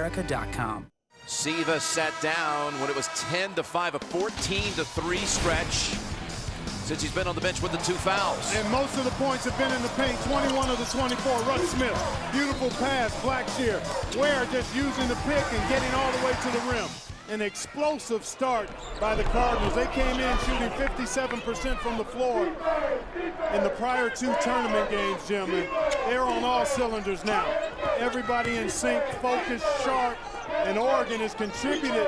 America.com. Siva sat down when it was 10-5, a 14-3 stretch since he's been on the bench with the 2 fouls. And most of the points have been in the paint. 21 of the 24. Russ Smith, beautiful pass, Blackshear. Ware just using the pick and getting all the way to the rim. An explosive start by the Cardinals. They came in shooting 57% from the floor in the prior 2 tournament games, Jim, and they're on all cylinders now. Everybody in sync, focused, sharp, and Oregon has contributed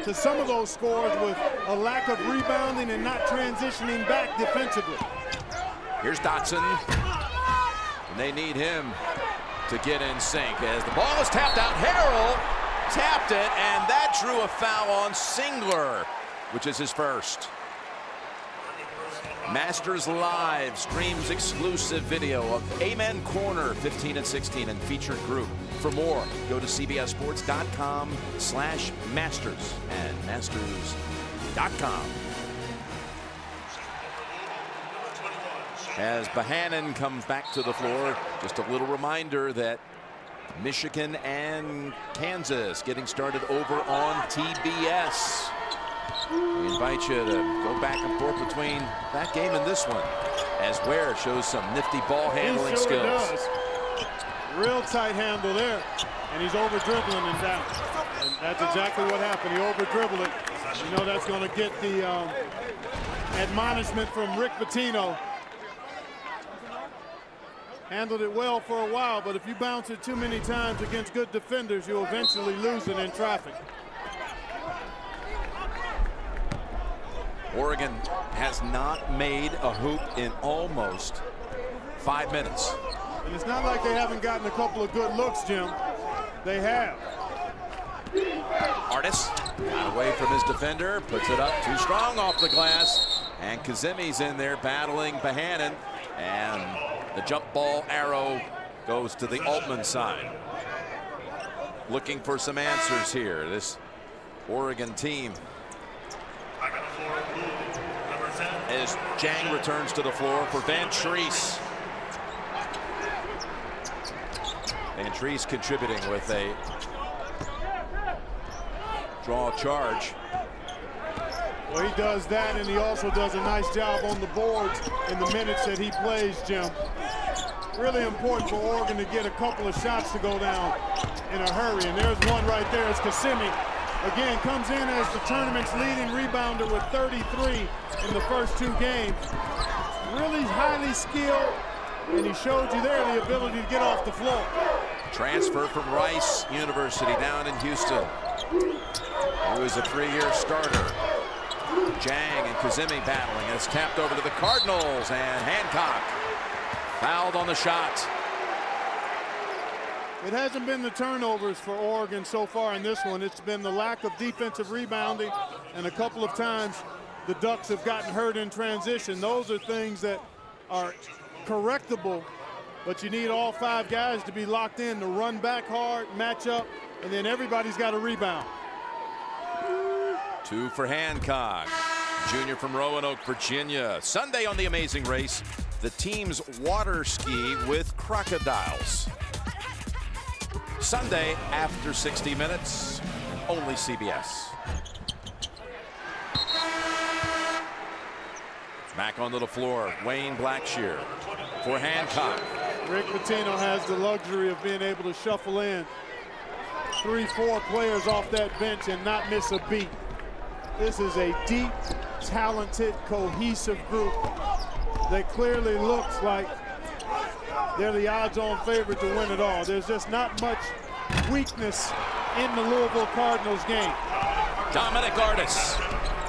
to some of those scores with a lack of rebounding and not transitioning back defensively. Here's Dotson, and they need him to get in sync as the ball is tapped out. Harrell tapped it, and that drew a foul on Singler, which is his first. Masters Live streams exclusive video of Amen Corner 15 and 16 and featured group. For more, go to cbssports.com/masters and masters.com. As Bohannon comes back to the floor, just a little reminder that Michigan and Kansas getting started over on TBS. We invite you to go back and forth between that game and this one as Ware shows some nifty ball handling skills. Does. Real tight handle there, and he's over dribbling and down. And that's exactly what happened. He over dribbled it. You know that's going to get the admonishment from Rick Pitino. Handled it well for a while, but if you bounce it too many times against good defenders, you'll eventually lose it in traffic. Oregon has not made a hoop in almost 5 minutes. And it's not like they haven't gotten a couple of good looks, Jim. They have. Artis got away from his defender, puts it up too strong off the glass, and Kazemi's in there battling Bohannon, and the jump ball arrow goes to the Altman side. Looking for some answers here, this Oregon team. As Jang returns to the floor for Van Treese. Van Treese contributing with a draw charge. Well, he does that, and he also does a nice job on the boards in the minutes that he plays, Jim. Really important for Oregon to get a couple of shots to go down in a hurry. And there's one right there. It's Kasemi. Again, comes in as the tournament's leading rebounder with 33 in the first 2 games. Really highly skilled, and he showed you there the ability to get off the floor. Transfer from Rice University down in Houston. He was a 3-year starter. Jang and Kazemi battling, and it's tapped over to the Cardinals, and Hancock fouled on the shot. It hasn't been the turnovers for Oregon so far in this one. It's been the lack of defensive rebounding, and a couple of times the Ducks have gotten hurt in transition. Those are things that are correctable, but you need all 5 guys to be locked in to run back hard, match up, and then everybody's got to rebound. 2 for Hancock, junior from Roanoke, Virginia. Sunday on The Amazing Race, the team's water ski with crocodiles. Sunday after 60 minutes, only CBS. Back onto the floor, Wayne Blackshear for Hancock. Rick Pitino has the luxury of being able to shuffle in 3-4 players off that bench and not miss a beat. This is a deep, talented, cohesive group that clearly looks like they're the odds-on favorite to win it all. There's just not much weakness in the Louisville Cardinals game. Dominic Artis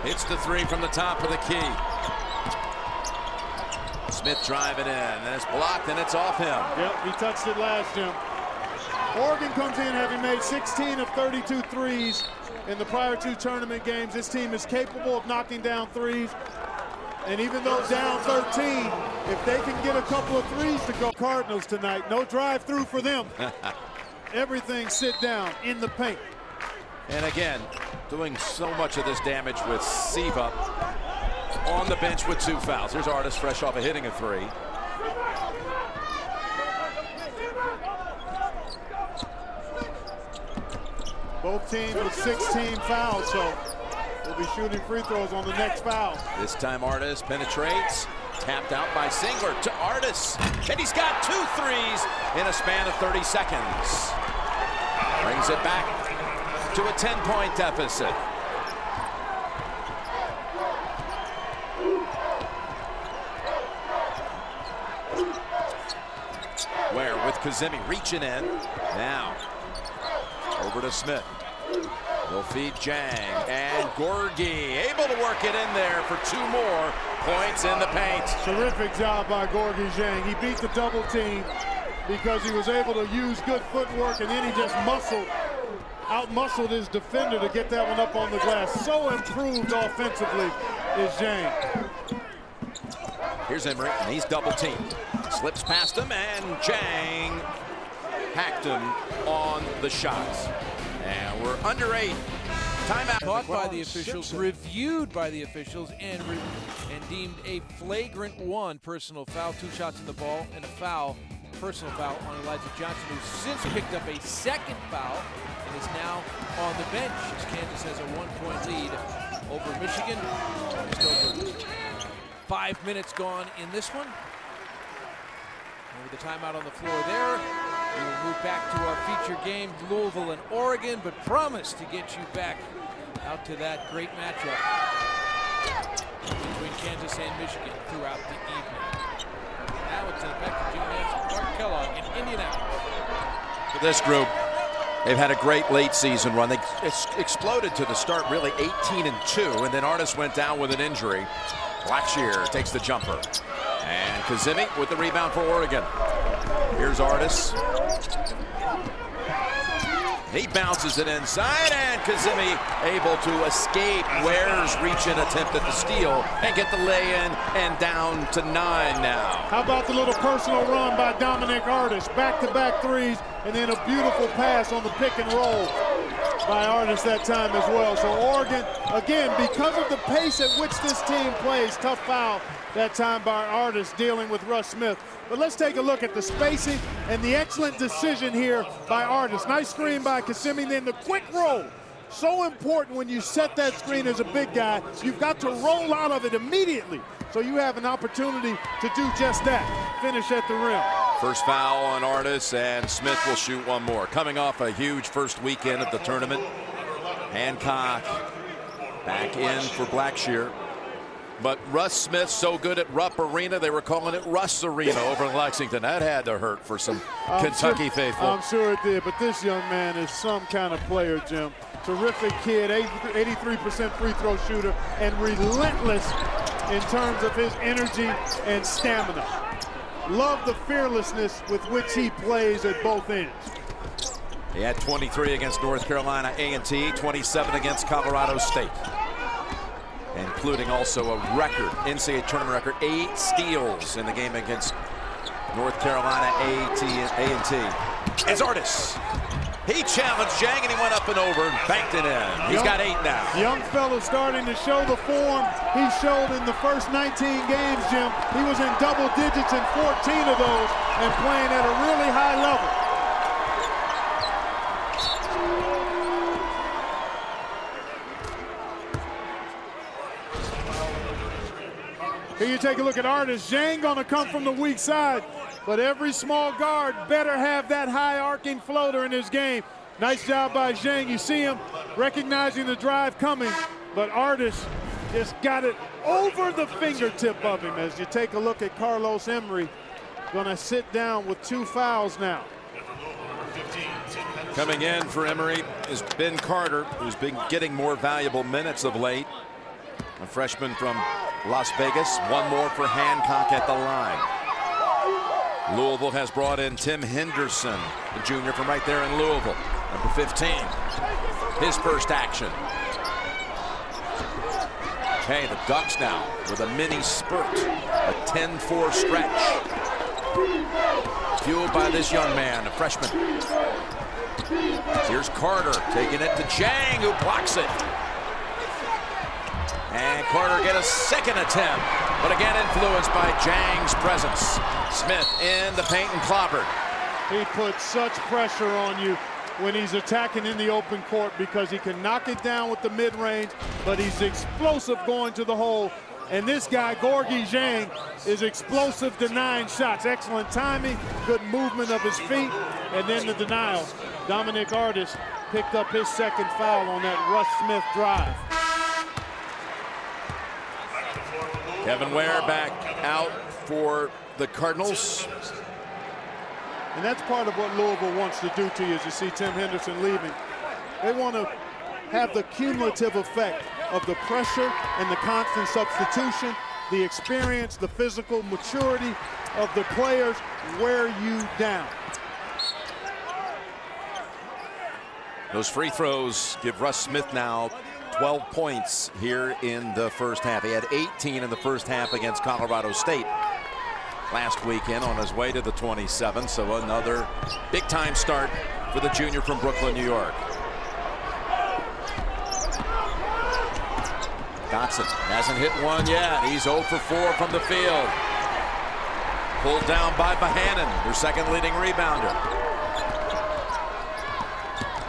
hits the 3 from the top of the key. Smith driving in, and it's blocked, and it's off him. Yep, he touched it last, Jim. Oregon comes in having made 16 of 32 threes in the prior 2 tournament games. This team is capable of knocking down threes. And even though down 13, if they can get a couple of threes to go, Cardinals tonight, no drive-through for them. Everything sit down in the paint. And again, doing so much of this damage with Siva on the bench with 2 fouls. Here's Artis fresh off of hitting a 3. Both teams with 16 fouls, so we'll be shooting free throws on the next foul. This time Artis penetrates. Tapped out by Singler to Artis. And he's got 2 threes in a span of 30 seconds. Brings it back to a 10-point deficit. Ware with Kazemi reaching in. Now over to Smith. They'll feed Jang and Gorgie able to work it in there for 2 more points in the paint. Terrific job by Gorgie Jang. He beat the double team because he was able to use good footwork, and then he just out-muscled his defender to get that one up on the glass. So improved offensively is Jang. Here's Emery, and he's double teamed. Slips past him, and Jang hacked him on the shots. And we're under 8. Timeout. Caught by the officials, reviewed by the officials, and deemed a flagrant 1 personal foul. 2 shots in the ball and a foul, personal foul on Elijah Johnson, who since picked up a 2nd foul and is now on the bench as Kansas has a 1-point lead over Michigan. Just over 5 minutes gone in this one. Over the timeout on the floor there. We will move back to our feature game, Louisville and Oregon, but promise to get you back out to that great matchup between Kansas and Michigan throughout the evening. Now it's back to Jim Nance and Clark Kellogg in Indianapolis. For this group, they've had a great late season run. They exploded to the start, really 18-2, and then Artis went down with an injury. Blackshear takes the jumper. And Kazemi with the rebound for Oregon. Here's Artis. He bounces it inside, and Kazemi able to escape. Ware's reach-in attempt at the steal and get the lay-in, and down to 9 now. How about the little personal run by Dominic Artis? Back-to-back threes, and then a beautiful pass on the pick and roll by Artis that time as well. So Oregon, again, because of the pace at which this team plays, tough foul that time by Artis dealing with Russ Smith. But let's take a look at the spacing and the excellent decision here by Artis. Nice screen by Kazemi, then the quick roll. So important when you set that screen as a big guy. You've got to roll out of it immediately, so you have an opportunity to do just that. Finish at the rim. First foul on Artis, and Smith will shoot 1 more. Coming off a huge first weekend of the tournament. Hancock back in for Blackshear. But Russ Smith so good at Rupp Arena, they were calling it Russ Arena over in Lexington. That had to hurt for some Kentucky faithful. I'm sure it did, but this young man is some kind of player, Jim. Terrific kid, 83% free throw shooter, and relentless in terms of his energy and stamina. Love the fearlessness with which he plays at both ends. He had 23 against North Carolina A&T, 27 against Colorado State, including also a record, NCAA tournament record, 8 steals in the game against North Carolina A&T. It's Artis. He challenged Jang, and he went up and over and banked it in. He's got 8 now. Young fella starting to show the form he showed in the first 19 games, Jim. He was in double digits in 14 of those and playing at a really high level. Here you take a look at Artis. Jang gonna come from the weak side, but every small guard better have that high arcing floater in his game. Nice job by Jang. You see him recognizing the drive coming, but Artis just got it over the fingertip of him. As you take a look at Carlos Emery, gonna sit down with 2 fouls now. Coming in for Emery is Ben Carter, who's been getting more valuable minutes of late. A freshman from Las Vegas. 1 more for Hancock at the line. Louisville has brought in Tim Henderson, the junior from right there in Louisville, number 15. His first action. Hey, the Ducks now with a mini spurt, a 10-4 stretch. Fueled by this young man, a freshman. Here's Carter taking it to Jang, who blocks it. And Carter get a second attempt, but again influenced by Jang's presence. Smith in the paint and clobbered. He put such pressure on you. when he's attacking in the open court because he can knock it down with the mid-range, but he's explosive going to the hole. And this guy, Gorgui Dieng, is explosive denying shots. Excellent timing, good movement of his feet, and then the denial. Dominic Artis picked up his second foul on that Russ Smith drive. Kevin Ware back out for the Cardinals. And that's part of what Louisville wants to do to you as you see Tim Henderson leaving. They want to have the cumulative effect of the pressure and the constant substitution, the experience, the physical maturity of the players wear you down. Those free throws give Russ Smith now 12 points here in the first half. He had 18 in the first half against Colorado State last weekend on his way to the 27th. So another big time start for the junior from Brooklyn, New York. Dotson hasn't hit one yet. He's 0 for 4 from the field. Pulled down by Bohannon, their second leading rebounder.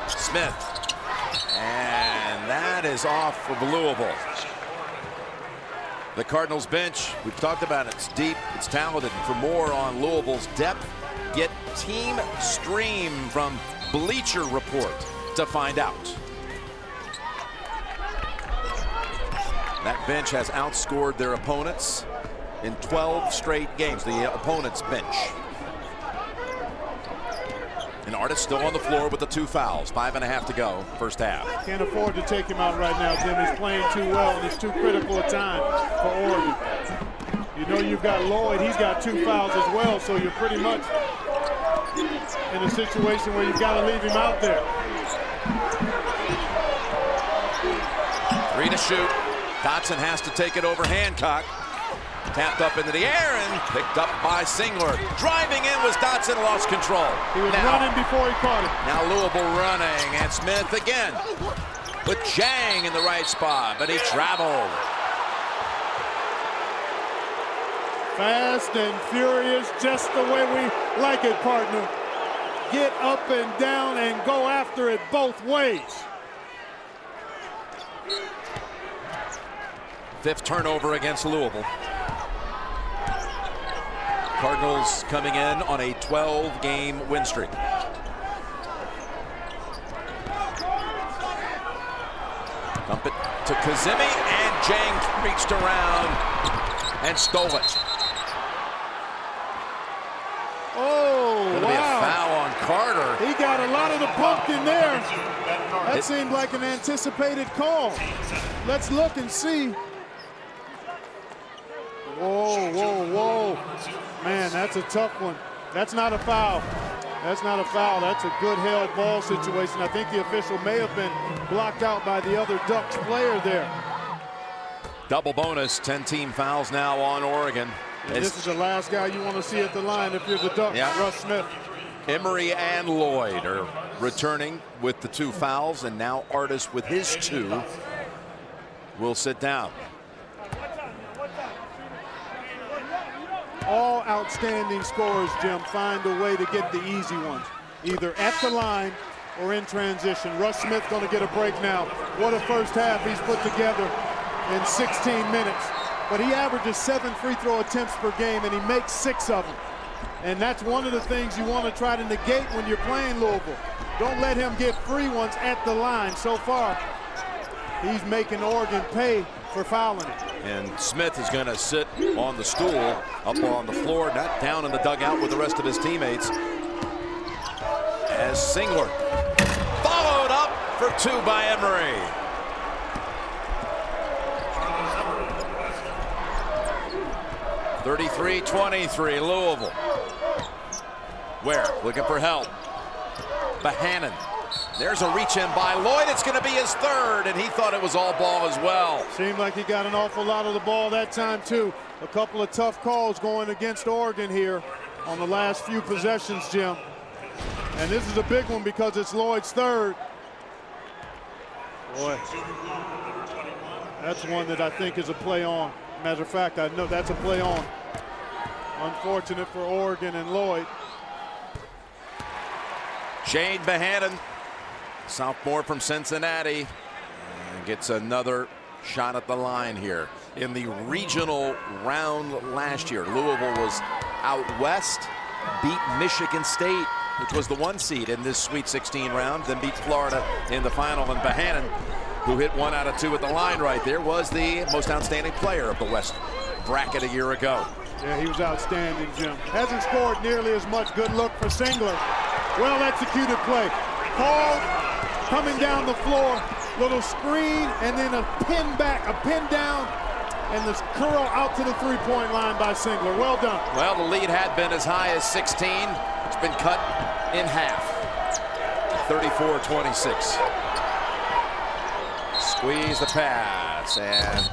Smith. And that is off of Louisville. The Cardinals bench, we've talked about it, it's deep, it's talented. And for more on Louisville's depth, get Team Stream from Bleacher Report to find out. That bench has outscored their opponents in 12 straight games, the opponent's bench. And Artis still on the floor with the 2 fouls. 5.5 to go, first half. Can't afford to take him out right now, Jim. He's playing too well, and it's too critical a time for Oregon. You know you've got Lloyd. He's got 2 fouls as well, so you're pretty much in a situation where you've got to leave him out there. 3 to shoot. Dotson has to take it over Hancock. Tapped up into the air and picked up by Singler. Driving in was Dotson, lost control. He was running before he caught it. Now Louisville running, and Smith again with Dieng in the right spot, but he traveled. Fast and furious, just the way we like it, partner. Get up and down and go after it both ways. 5th turnover against Louisville. Cardinals coming in on a 12-game win streak. Dump it to Kazemi, and Dieng reached around and stole it. Oh, Gonna be a foul on Carter. He got a lot of the pumpkin there. That seemed like an anticipated call. Let's look and see. Whoa, whoa, whoa. Man, that's a tough one. That's not a foul. That's not a foul. That's a good held ball situation. I think the official may have been blocked out by the other Ducks player there. Double bonus, 10 team fouls now on Oregon. This is the last guy you want to see at the line if you're the Ducks, yeah. Russ Smith. Emery and Lloyd are returning with the 2 fouls, and now Artis with his 2 will sit down. All outstanding scorers, Jim, find a way to get the easy ones, either at the line or in transition. Russ Smith going to get a break now. What a first half he's put together in 16 minutes. But he averages 7 free throw attempts per game, and he makes 6 of them. And that's one of the things you want to try to negate when you're playing Louisville. Don't let him get free ones at the line. So far, he's making Oregon pay for fouling it. And Smith is going to sit on the stool up on the floor, not down in the dugout with the rest of his teammates. As Singler followed up for 2 by Emery. (33-23) Louisville. Ware looking for help. Bohannon. There's a reach in by Lloyd. It's going to be his 3rd, and he thought it was all ball as well. Seemed like he got an awful lot of the ball that time, too. A couple of tough calls going against Oregon here on the last few possessions, Jim. And this is a big one because it's Lloyd's 3rd. Boy, that's one that I think is a play on. Matter of fact, I know that's a play on. Unfortunate for Oregon and Lloyd. Shane Bohannon sophomore from Cincinnati, and gets another shot at the line here. In the regional round last year, Louisville was out west, beat Michigan State, which was the 1 seed in this Sweet 16 round, then beat Florida in the final. And Bohannon, who hit 1 out of 2 at the line right there, was the most outstanding player of the West bracket a year ago. Yeah, he was outstanding, Jim. Hasn't scored nearly as much. Good look for Singler. Well executed play. Called, coming down the floor, little screen, and then a pin back, a pin down, and this curl out to the three-point line by Singler. Well done. Well, the lead had been as high as 16. It's been cut in half. 34-26. Squeeze the pass, and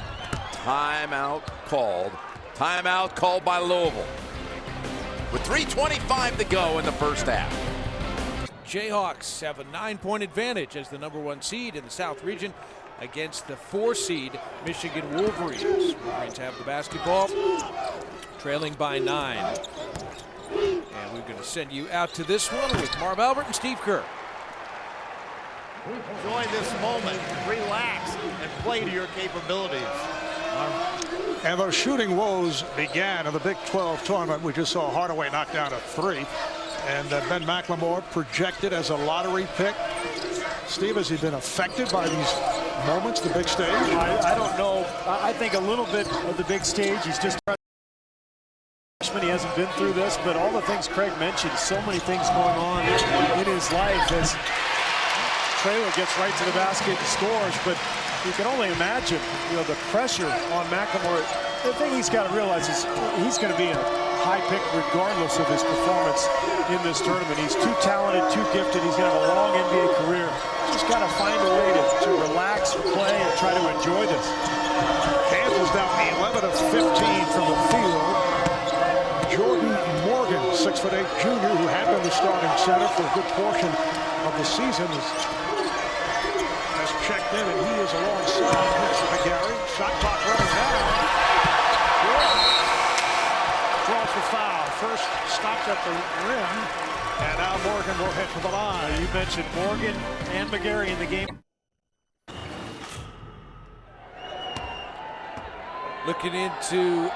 timeout called. Timeout called by Louisville. With 3:25 to go in the first half. Jayhawks have a 9-point advantage as the #1 seed in the South region against the 4 seed Michigan Wolverines. Wolverines have the basketball, trailing by 9. And we're going to send you out to this one with Marv Albert and Steve Kerr. Enjoy this moment, relax, and play to your capabilities. And those shooting woes began in the Big 12 tournament. We just saw Hardaway knock down a 3. And Ben McLemore projected as a lottery pick. Steve, has he been affected by these moments, the big stage? I don't know. I think a little bit of the big stage. He's just freshman. He hasn't been through this, but all the things Craig mentioned, so many things going on in his life as Traylor gets right to the basket and scores. But you can only imagine, the pressure on McLemore. The thing he's got to realize is he's going to be a high pick regardless of his performance in this tournament. He's too talented, too gifted. He's going to have a long NBA career. Just got to find a way to relax, play, and try to enjoy this. Kansas down 11 of 15 from the field. Jordan Morgan, 6'8" junior, who had been the starting center for a good portion of the season, has checked in, and he is alongside McGarry. Shot clock running down. Draws the foul. First stopped at the rim, and now Morgan will head to the line. You mentioned Morgan and McGarry in the game. Looking into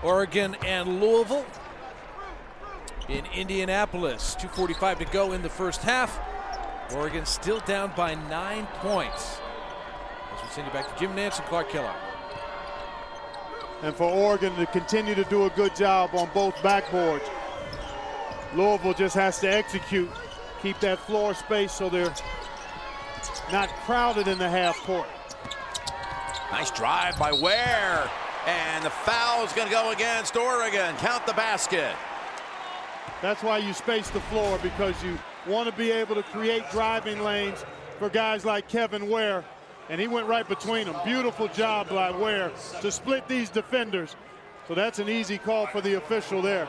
Oregon and Louisville in Indianapolis. 2:45 to go in the first half. Oregon still down by 9 points. As we send you back to Jim Nance and Clark Kellogg. And for Oregon to continue to do a good job on both backboards. Louisville just has to execute, keep that floor space so they're not crowded in the half court. Nice drive by Ware, and the foul is going to go against Oregon. Count the basket. That's why you space the floor, because you want to be able to create driving lanes for guys like Kevin Ware, and he went right between them. Beautiful job by Ware to split these defenders. So that's an easy call for the official there.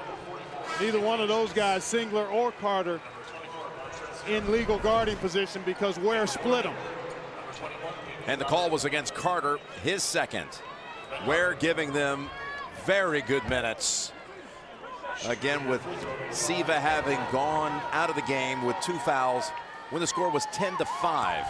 Neither one of those guys, Singler or Carter, in legal guarding position because Ware split them. And the call was against Carter, his second. Ware giving them very good minutes. Again, with Siva having gone out of the game with 2 fouls when the score was 10-5.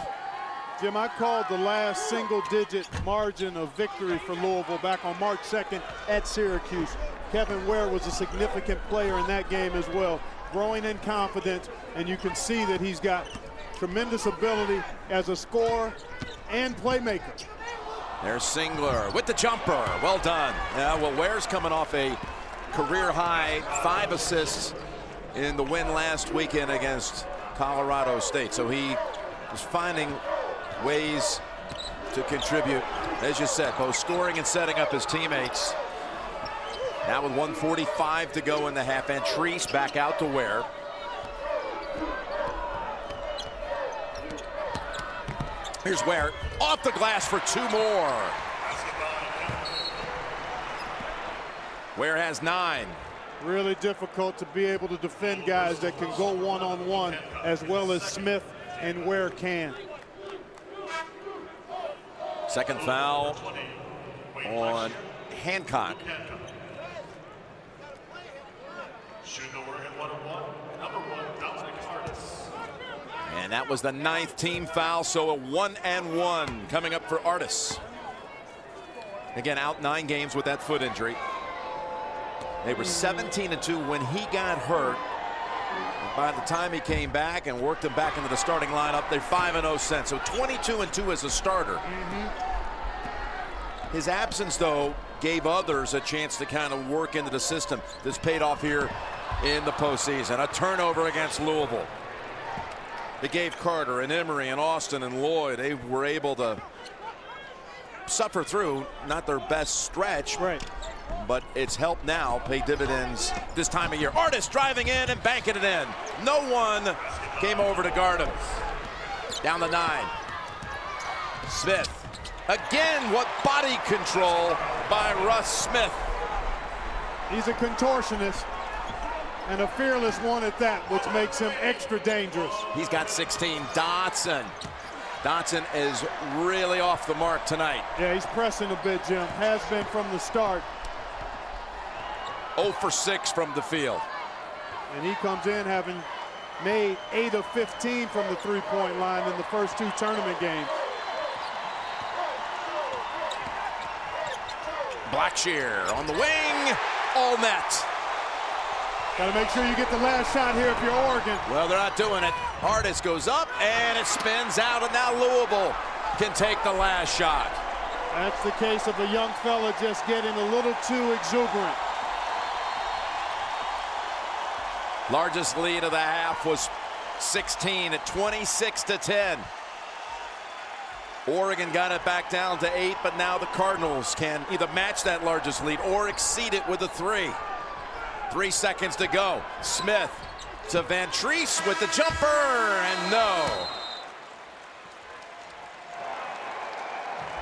Jim, I called the last single-digit margin of victory for Louisville back on March 2nd at Syracuse. Kevin Ware was a significant player in that game as well, growing in confidence, and you can see that he's got tremendous ability as a scorer and playmaker. There's Singler with the jumper. Well done. Yeah, well, Ware's coming off a career-high 5 assists in the win last weekend against Colorado State. So he is finding ways to contribute, as you said, both scoring and setting up his teammates. Now with 1:45 to go in the half, and Treese back out to Ware. Here's Ware off the glass for 2 more. Ware has 9. Really difficult to be able to defend guys that can go one-on-one as well as Smith and Ware can. Second foul on Hancock. And that was the 9th team foul, so a 1-and-1 coming up for Artis. Again, out 9 games with that foot injury. They were 17-2 when he got hurt. By the time he came back and worked him back into the starting lineup, they're 5-0 since. So 22-2 as a starter. His absence, though, gave others a chance to kind of work into the system. This paid off here in the postseason. A turnover against Louisville. They gave Carter and Emery and Austin and Lloyd. They were able to suffer through not their best stretch. Right. But it's helped now pay dividends this time of year. Artis driving in and banking it in. No one came over to guard him. Down the 9. Smith. Again, what body control by Russ Smith. He's a contortionist and a fearless one at that, which makes him extra dangerous. He's got 16. Dotson. Dotson is really off the mark tonight. Yeah, he's pressing a bit, Jim. Has been from the start. 0 for 6 from the field. And he comes in having made 8 of 15 from the three-point line in the first 2 tournament games. Blackshear on the wing. All net. Got to make sure you get the last shot here if you're Oregon. Well, they're not doing it. Artis goes up and it spins out, and now Louisville can take the last shot. That's the case of the young fella just getting a little too exuberant. Largest lead of the half was 16 at 26-10. Oregon got it back down to 8, but now the Cardinals can either match that largest lead or exceed it with a 3. 3 seconds to go. Smith to Van Treese with the jumper, and no.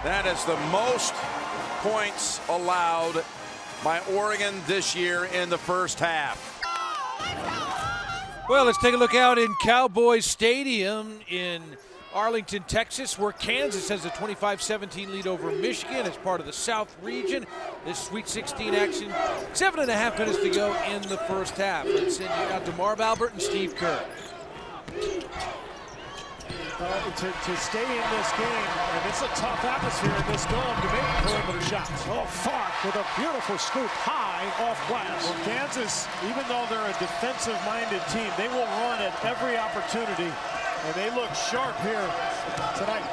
That is the most points allowed by Oregon this year in the first half. Well, let's take a look out in Cowboys Stadium in Arlington, Texas, where Kansas has a 25-17 lead over Michigan as part of the South region. This Sweet 16 action, 7.5 minutes to go in the first half. Let's send you out to Marv Albert and Steve Kerr. To stay in this game, and it's a tough atmosphere in this dome to make perimeter shots. Oh, Fark with a beautiful scoop high off glass. Well, Kansas, even though they're a defensive-minded team, they will run at every opportunity, and they look sharp here tonight.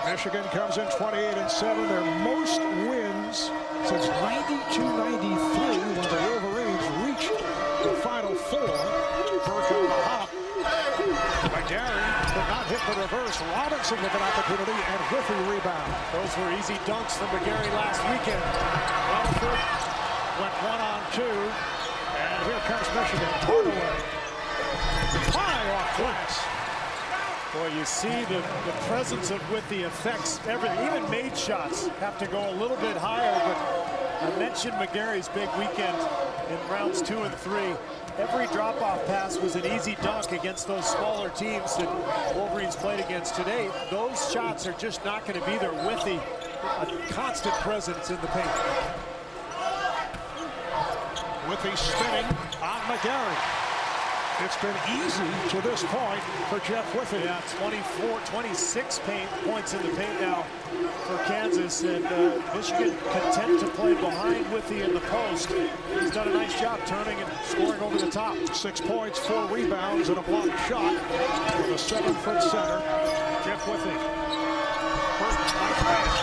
Michigan comes in 28-7, their most wins since 92-93 when the Wolverines reached the Final Four. Burke on the hop. McGarry did not hit the reverse. Robinson with an opportunity and whiffy rebound. Those were easy dunks from McGarry last weekend. Rutherford went 1-on-2, and here comes Michigan. Hardaway. High off glass. Boy, you see the presence of Withy affects everything. Even made shots have to go a little bit higher, but I mentioned McGarry's big weekend in rounds 2 and 3. Every drop-off pass was an easy dunk against those smaller teams that Wolverines played against today. Those shots are just not going to be there. Withy, a constant presence in the paint. Withy spinning on McGarry. It's been easy to this point for Jeff Withy. Yeah, 26 points in the paint now for Kansas, and Michigan content to play behind Withy in the post. He's done a nice job turning and scoring over the top. 6 points, 4 rebounds, and a blocked shot with a 7-foot center, Jeff Withy.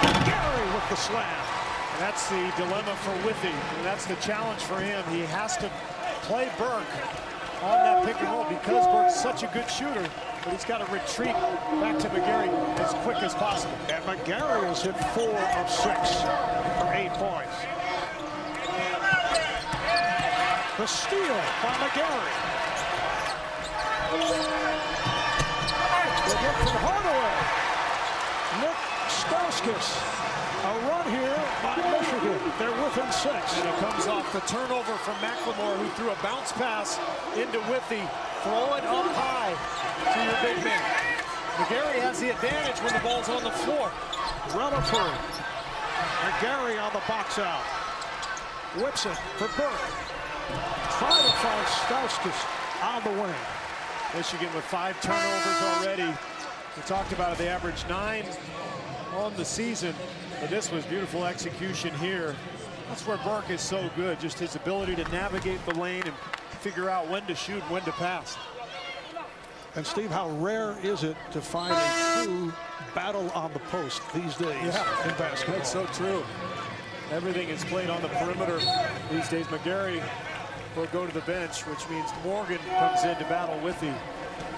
McGarry with the slam. And that's the dilemma for Withy, and that's the challenge for him. He has to play Burke on that pick and roll because Burke's such a good shooter, but he's got to retreat back to McGarry as quick as possible. And McGarry has hit 4 of 6 for 8 points. The steal by McGarry. Good look from Hardaway. Nick Stauskas. A run here by Michigan. They're within 6. And it comes off the turnover from McLemore, who threw a bounce pass into Withy. Throw it up high to your big man. McGarry has the advantage when the ball's on the floor. Rutherford. McGarry on the box out. Whips it for Burke. Trying to find Stauskas on the wing. Michigan with 5 turnovers already. We talked about it, they averaged 9 on the season, but this was beautiful execution here. That's where Burke is so good, just his ability to navigate the lane and figure out when to shoot and when to pass. And Steve, how rare is it to find a true battle on the post these days in basketball? That's so true. Everything is played on the perimeter these days. McGarry will go to the bench, which means Morgan comes in to battle Withey.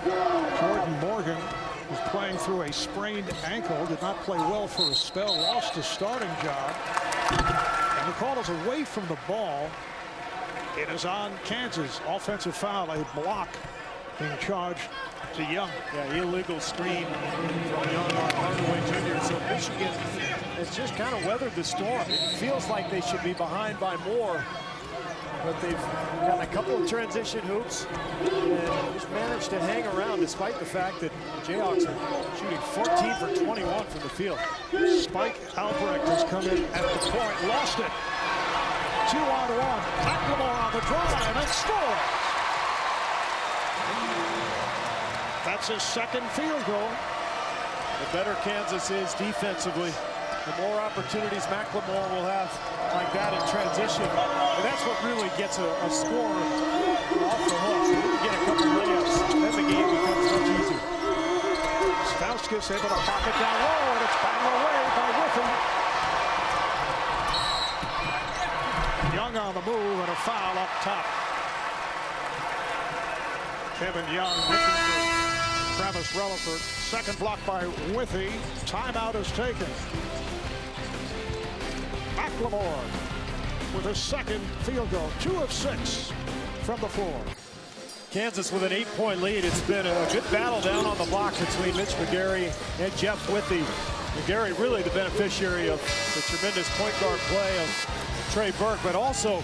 Jordan Morgan was playing through a sprained ankle, did not play well for a spell, lost his starting job. And the call is away from the ball. It is on Kansas. Offensive foul, a block being charged to Young. Yeah, illegal screen from Young on Hardaway Jr. So Michigan has just kind of weathered the storm. It feels like they should be behind by more, but they've got a couple of transition hoops and just managed to hang around despite the fact that the Jayhawks are shooting 14 for 21 from the field. Spike Albrecht has come in at the point, lost it. 2-on-1, McLemore on the drive and scores. That's his second field goal. The better Kansas is defensively, the more opportunities McLemore will have like that in transition. And that's what really gets a score off the hook. You can get a couple layups, then the game becomes much easier. Stauskas able to pocket down low, and it's battled away by Withey. Young on the move and a foul up top. Kevin Young looking for Travis Relaford. Second block by Withey. Timeout is taken. McLemore with his second field goal. 2 of 6 from the floor. Kansas with an 8-point lead. It's been a good battle down on the block between Mitch McGarry and Jeff Withey. McGarry really the beneficiary of the tremendous point guard play of Trey Burke, but also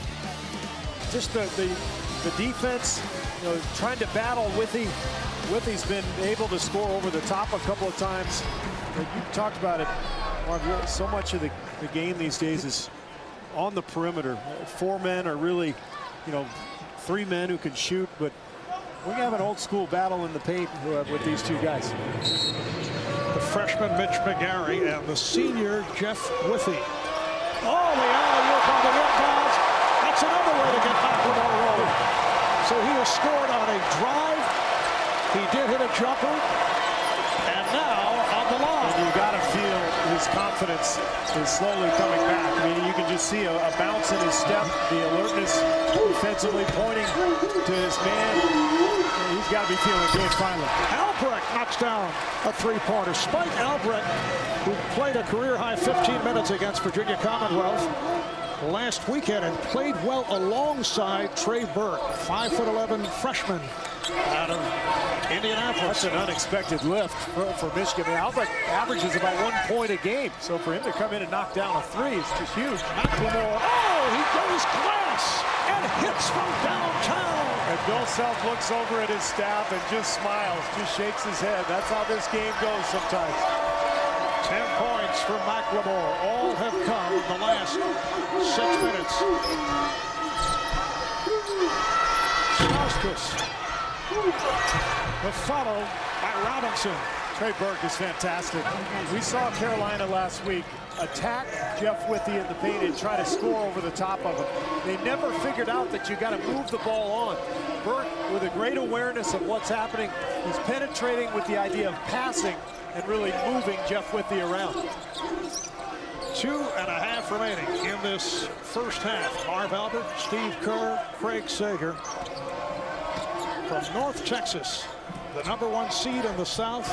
just the defense, you know, trying to battle Withey. Withey's been able to score over the top a couple of times. You talked about it, Mark, so much of the game these days is on the perimeter. 4 men are really, you know, 3 men who can shoot, but we have an old school battle in the paint with these 2 guys. The freshman Mitch McGarry and the senior Jeff Withey. Oh, the alley-oop on the inbounds. That's another way to get McLemore rolling. So he has scored on a drive. He did hit a jumper. And now on the line. And you got to feel his confidence is slowly coming back. I mean, you can just see a bounce in his step, the alertness defensively pointing to his man. He's got to be feeling good finally. Albrecht knocks down a 3-pointer. Spike Albrecht, who played a career-high 15 minutes against Virginia Commonwealth last weekend and played well alongside Trey Burke, 5'11" freshman out of Indianapolis. That's an unexpected lift for Michigan. Albrecht averages about 1 point a game, so for him to come in and knock down a 3 is just huge. McLemore, oh, he goes glass and hits from downtown. And Bill Self looks over at his staff and just smiles, just shakes his head. That's how this game goes sometimes. 10 points for McLemore. All have come in the last 6 minutes. Stauskas. But followed by Robinson. Trey Burke is fantastic. We saw Carolina last week attack Jeff Withey in the paint and try to score over the top of him. They never figured out that you got to move the ball on. Burke, with a great awareness of what's happening, he's penetrating with the idea of passing and really moving Jeff Withey around. 2.5 remaining in this first half. Marv Albert, Steve Kerr, Craig Sager from North Texas, the #1 seed in the South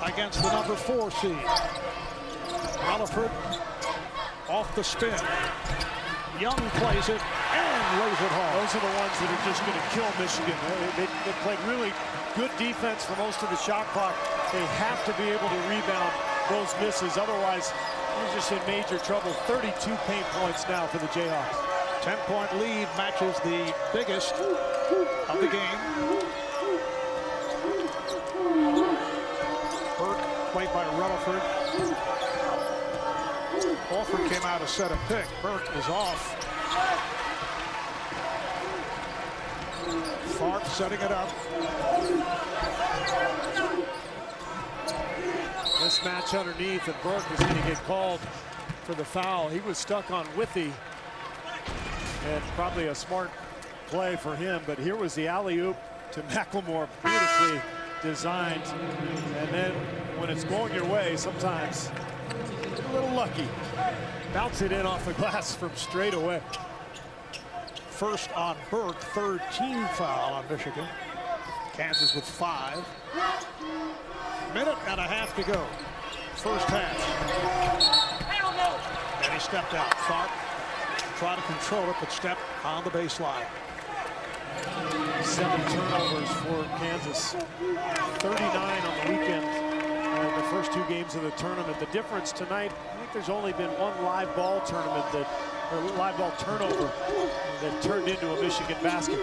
against the #4 seed. Relaford off the spin. Young plays it and lays it home. Those are the ones that are just going to kill Michigan. They played really good defense for most of the shot clock. They have to be able to rebound those misses. Otherwise, they're just in major trouble. 32 paint points now for the Jayhawks. 10-point lead matches the biggest of the game. Burke played by Relaford. Alford came out to set a pick. Burke is off. Tharp setting it up. mismatch underneath, and Burke is going to get called for the foul. He was stuck on Withy, and probably a smart play for him, but here was the alley-oop to McLemore, beautifully designed. And then when it's going your way, sometimes you're a little lucky. Bounce it in off the glass from straight away. First on Burke, third team foul on Michigan. Kansas with 5. Minute and a half to go. First half. And he stepped out. Tharp tried to control it, but stepped on the baseline. 7 turnovers for Kansas. 39 on the weekend. The first 2 games of the tournament. The difference tonight, I think there's only been one live ball tournament or live ball turnover that turned into a Michigan basket.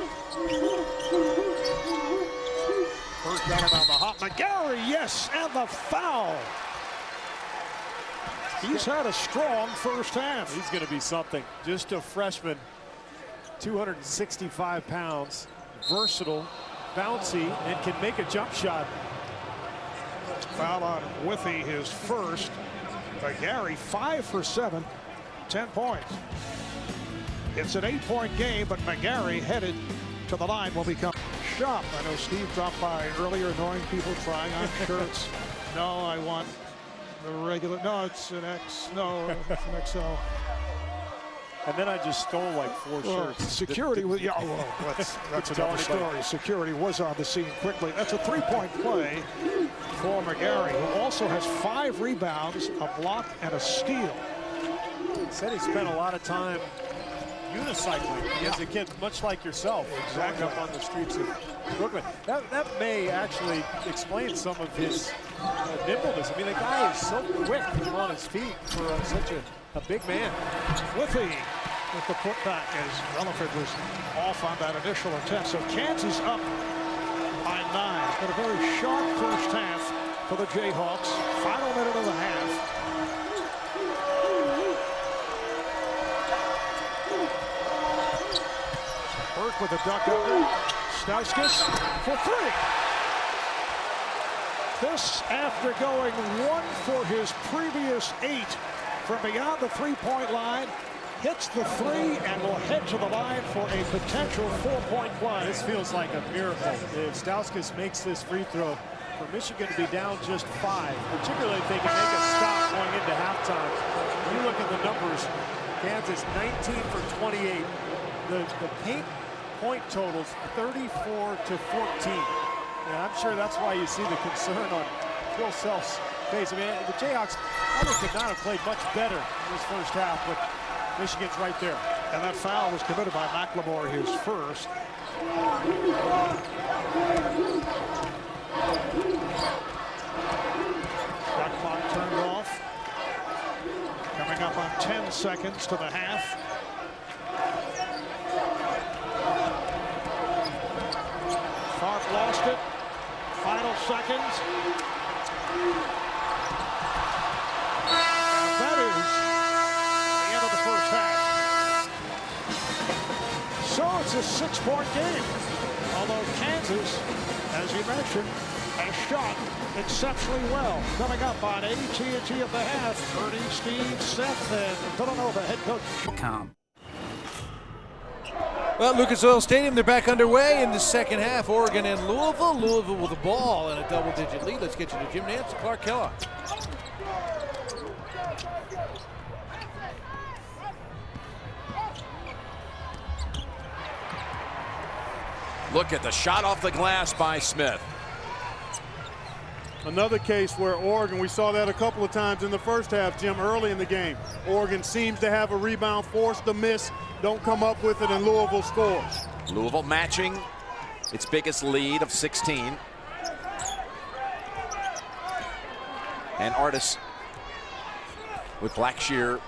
First got him on the hop. McGarry, yes, and the foul. He's had a strong first half. He's going to be something. Just a freshman, 265 pounds, versatile, bouncy, and can make a jump shot. Foul on Withy, his first. McGarry, 5 for 7, 10 points. It's an 8-point game, but McGarry headed to the line will become shop. I know Steve dropped by earlier, annoying people trying on shirts. No, I want the regular. No, it's an X. No, it's an XL. And then I just stole like 4 shirts. Security was, yeah, well, that's another story. Security was on the scene quickly. That's a 3-point play for McGarry, who also has 5 rebounds, a block, and a steal. He said he spent a lot of time unicycling as a kid, much like yourself. Exactly. Up on the streets of Brooklyn. That may actually explain some of his nimbleness. I mean, the guy is so quick on his feet for such a big man. Withy with the putback as Relaford was off on that initial attempt. So Kansas up by 9. It's been a very sharp first half for the Jayhawks. Final minute of the half. Burke with a duck under. Stauskas for 3. This after going 1 for his previous 8 from beyond the 3-point line. Hits the 3 and will head to the line for a potential 4-point play. This feels like a miracle. If Stauskas makes this free throw, for Michigan to be down just 5, particularly if they can make a stop going into halftime. You look at the numbers, Kansas 19 for 28. The paint point totals 34 to 14. And I'm sure that's why you see the concern on Phil Self's face. I mean, the Jayhawks probably could not have played much better in this first half, but Michigan's right there. And that foul was committed by McLemore, his first. Shot clock turned off. Coming up on 10 seconds to the half. Tharp lost it. Final seconds. And that is the end of the first half. So it's a 6-point game. Although Kansas, as you mentioned, has shot exceptionally well. Coming up on AT&T at the half, Ernie, Steve, Seth, and Villanova head coach. Well, Lucas Oil Stadium, they're back underway in the second half. Oregon and Louisville. Louisville with the ball and a double-digit lead. Let's get you to Jim Nance and Clark Kellogg. Look at the shot off the glass by Smith. Another case where Oregon, we saw that a couple of times in the first half, Jim, early in the game. Oregon seems to have a rebound, force the miss, don't come up with it, and Louisville scores. Louisville matching its biggest lead of 16. And Artis with Blackshear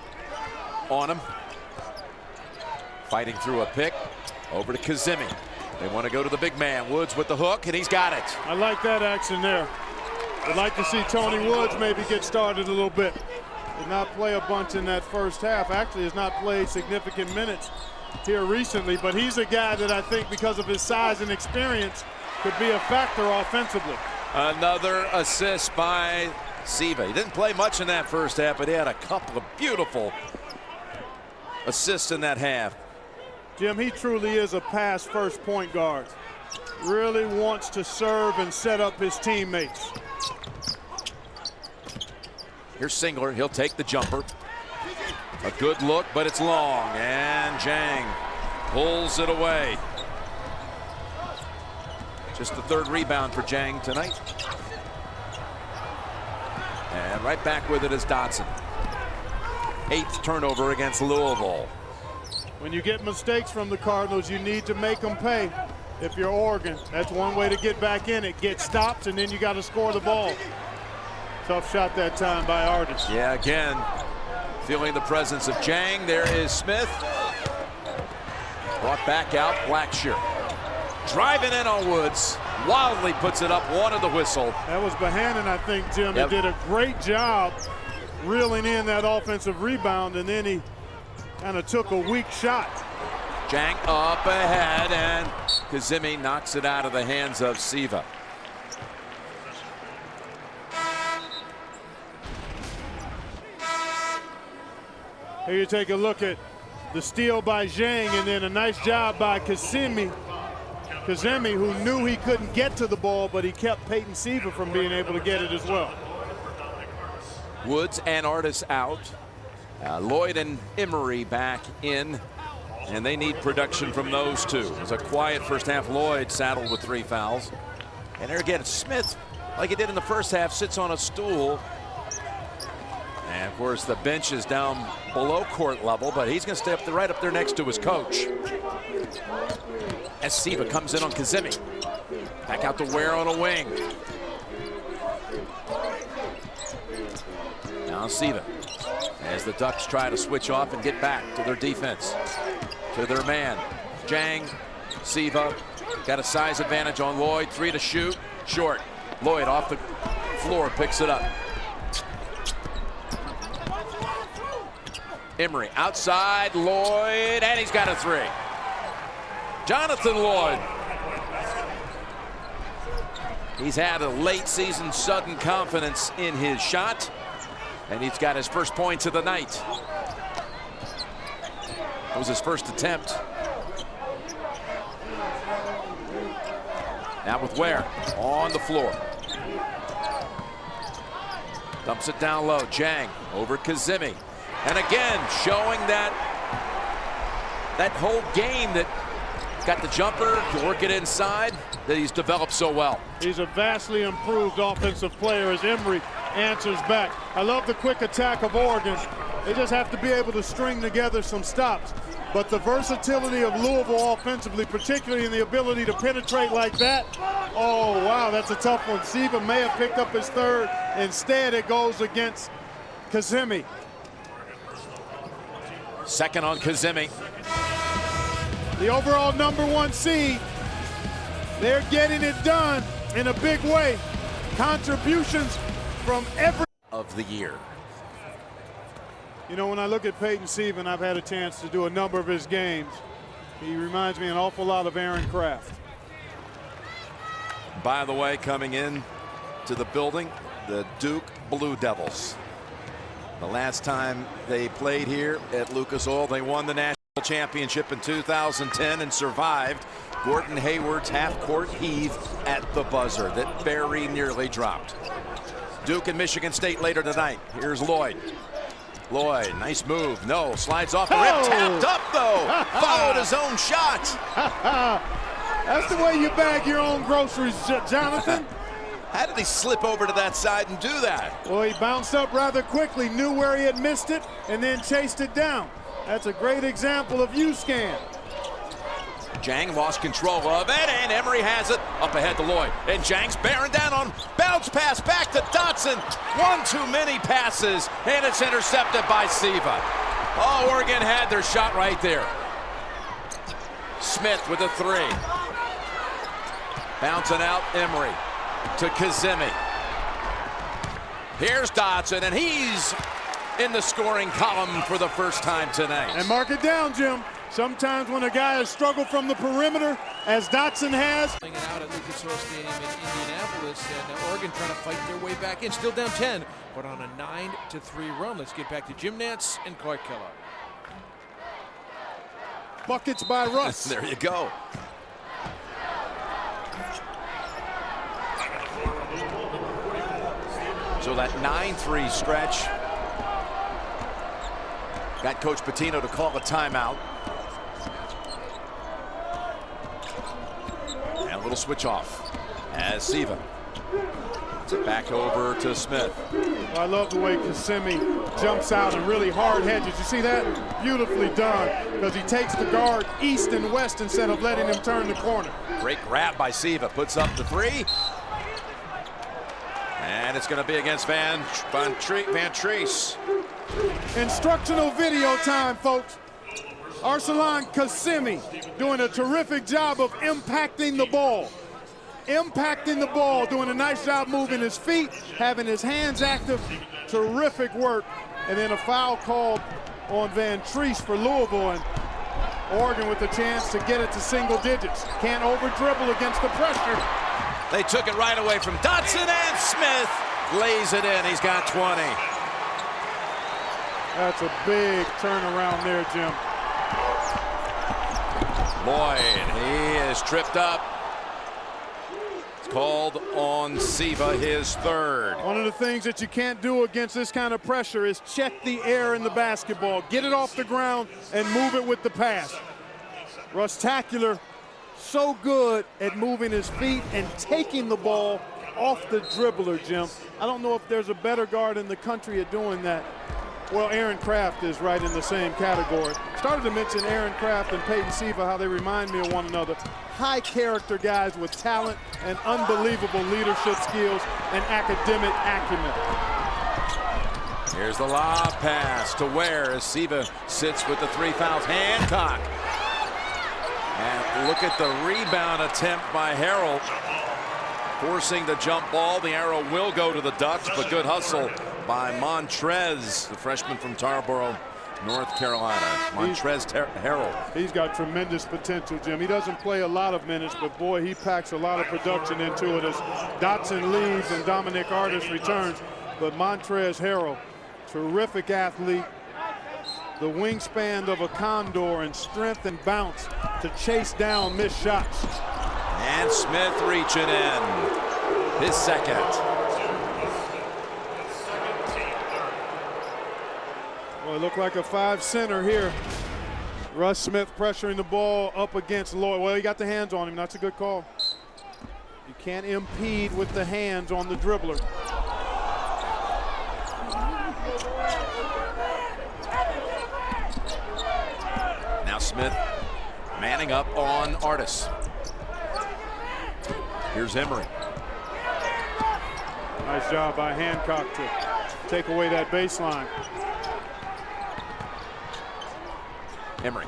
on him. Fighting through a pick. Over to Kazemi. They want to go to the big man. Woods with the hook, and he's got it. I like that action there. I'd like to see Tony Woods maybe get started a little bit. Did not play a bunch in that first half. Actually has not played significant minutes here recently, but he's a guy that I think because of his size and experience could be a factor offensively. Another assist by Siva. He didn't play much in that first half, but he had a couple of beautiful assists in that half. Jim, he truly is a pass-first point guard. Really wants to serve and set up his teammates. Here's Singler. He'll take the jumper. A good look, but it's long. And Jang pulls it away. Just the third rebound for Jang tonight. And right back with it is Dotson. 8th turnover against Louisville. When you get mistakes from the Cardinals, you need to make them pay. If you're Oregon, that's one way to get back in it. Get stops, and then you got to score the ball. Tough shot that time by Artis. Yeah, again, feeling the presence of Jang. There is Smith. Brought back out, Blackshear. Driving in on Woods. Wildly puts it up, wanted the whistle. That was Bohannon, I think, Jim. Yep. He did a great job reeling in that offensive rebound, and then he kind of took a weak shot. Jang up ahead, and Kazemi knocks it out of the hands of Siva. Here you take a look at the steal by Zhang, and then a nice job by Kazemi, who knew he couldn't get to the ball, but he kept Peyton Siva from being able to get it as well. Woods and Artis out. Lloyd and Emery back in, and they need production from those two. It was a quiet first half. Lloyd saddled with 3 fouls. And there again, Smith, like he did in the first half, sits on a stool. And of course, the bench is down below court level, but he's going to stay up right up there next to his coach. As Siva comes in on Kazemi. Back out to Ware on a wing. Now Siva, as the Ducks try to switch off and get back to their defense, to their man. Jang, Siva, got a size advantage on Lloyd. 3 to shoot, short. Lloyd off the floor, picks it up. Emery outside, Lloyd, and he's got a 3. Jonathan Lloyd. He's had a late season sudden confidence in his shot, and he's got his first points of the night. It was his first attempt. Now with Ware on the floor. Dumps it down low. Jang over Kazemi. And again, showing that whole game that got the jumper to work it inside, that he's developed so well. He's a vastly improved offensive player as Emery answers back. I love the quick attack of Oregon. They just have to be able to string together some stops. But the versatility of Louisville offensively, particularly in the ability to penetrate like that, oh, wow, that's a tough one. Siva may have picked up his 3rd. Instead, it goes against Kazemi. Second on Kazemi. The overall #1 seed. They're getting it done in a big way. Contributions from every of the year. You know, when I look at Peyton Siva, and I've had a chance to do a number of his games, he reminds me an awful lot of Aaron Craft. By the way, coming in to the building, the Duke Blue Devils. The last time they played here at Lucas Oil, they won the national championship in 2010 and survived Gordon Hayward's half-court heave at the buzzer that very nearly dropped. Duke and Michigan State later tonight. Here's Lloyd. Lloyd, nice move. No, slides off the rim. Tapped up, though. Followed his own shot. That's the way you bag your own groceries, Jonathan. How did he slip over to that side and do that? Well, he bounced up rather quickly, knew where he had missed it, and then chased it down. That's a great example of U-scan. Jang lost control of it, and Emery has it up ahead to Lloyd. And Jang's bearing down on bounce pass back to Dotson. One too many passes, and it's intercepted by Siva. Oh, Oregon had their shot right there. Smith with a 3. Bouncing out, Emery to Kazemi. Here's Dotson, and he's in the scoring column for the first time tonight. And mark it down, Jim. Sometimes when a guy has struggled from the perimeter, as Dotson has. Playing it out at Lucas Oil Stadium in Indianapolis, and Oregon trying to fight their way back in. Still down 10, but on a 9-3 run. Let's get back to Jim Nantz and Clark Kellogg. Buckets by Russ. There you go. So that 9-3 stretch got Coach Pitino to call a timeout. And a little switch off as Siva puts it back over to Smith. I love the way Kissimmee jumps out and really hard hedges. You see that? Beautifully done, because he takes the guard east and west instead of letting him turn the corner. Great grab by Siva, puts up the three. And it's going to be against Van Treese. Instructional video time, folks. Arsalan Kissimmee doing a terrific job of impacting the ball. Impacting the ball, doing a nice job moving his feet, having his hands active. Terrific work. And then a foul called on Van Treese for Louisville, and Oregon with a chance to get it to single digits. Can't over-dribble against the pressure. They took it right away from Dotson, and Smith lays it in. He's got 20. That's a big turnaround there, Jim. Lloyd, he is tripped up. It's called on Siva, his third. One of the things that you can't do against this kind of pressure is check the air in the basketball. Get it off the ground and move it with the pass. Rustacular, so good at moving his feet and taking the ball off the dribbler, Jim. I don't know if there's a better guard in the country at doing that. Well, Aaron Craft is right in the same category. Started to mention Aaron Craft and Peyton Siva, how they remind me of one another. High character guys with talent and unbelievable leadership skills and academic acumen. Here's the lob pass to Ware as Siva sits with the 3 fouls. Hancock. And look at the rebound attempt by Harrell. Forcing the jump ball. The arrow will go to the Ducks, but good hustle by Montrez, the freshman from Tarboro, North Carolina. Montrez Harrell. He's got tremendous potential, Jim. He doesn't play a lot of minutes, but boy, he packs a lot of production into it as Dotson leaves and Dominic Artis returns. But Montrez Harrell, terrific athlete. The wingspan of a condor and strength and bounce to chase down missed shots. And Smith reaching in, his second. Well, it looked like a 5 center here. Russ Smith pressuring the ball up against Lloyd. Well, he got the hands on him. That's a good call. You can't impede with the hands on the dribbler. Now Smith manning up on Artis. Here's Emery. Nice job by Hancock to take away that baseline. Emery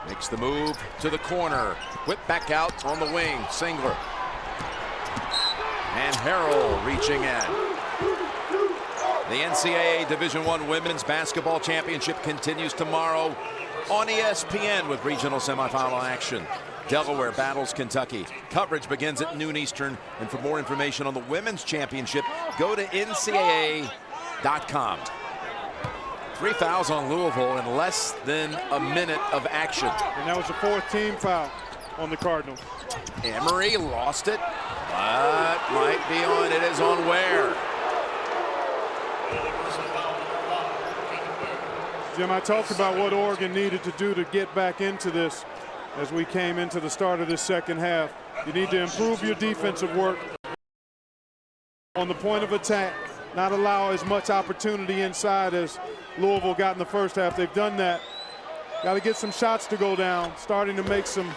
makes the move to the corner. Whip back out on the wing. Singler. And Harrell reaching in. The NCAA Division I Women's Basketball Championship continues tomorrow on ESPN with regional semifinal action. Delaware battles Kentucky. Coverage begins at noon Eastern. And for more information on the Women's Championship, go to NCAA.com. 3 fouls on Louisville in less than a minute of action. And that was the 4th team foul on the Cardinals. Emery lost it, but might be on. It is on Ware. Jim, I talked about what Oregon needed to do to get back into this as we came into the start of this second half. You need to improve your defensive work on the point of attack, not allow as much opportunity inside as Louisville got in the first half. They've done that. Got to get some shots to go down, starting to make some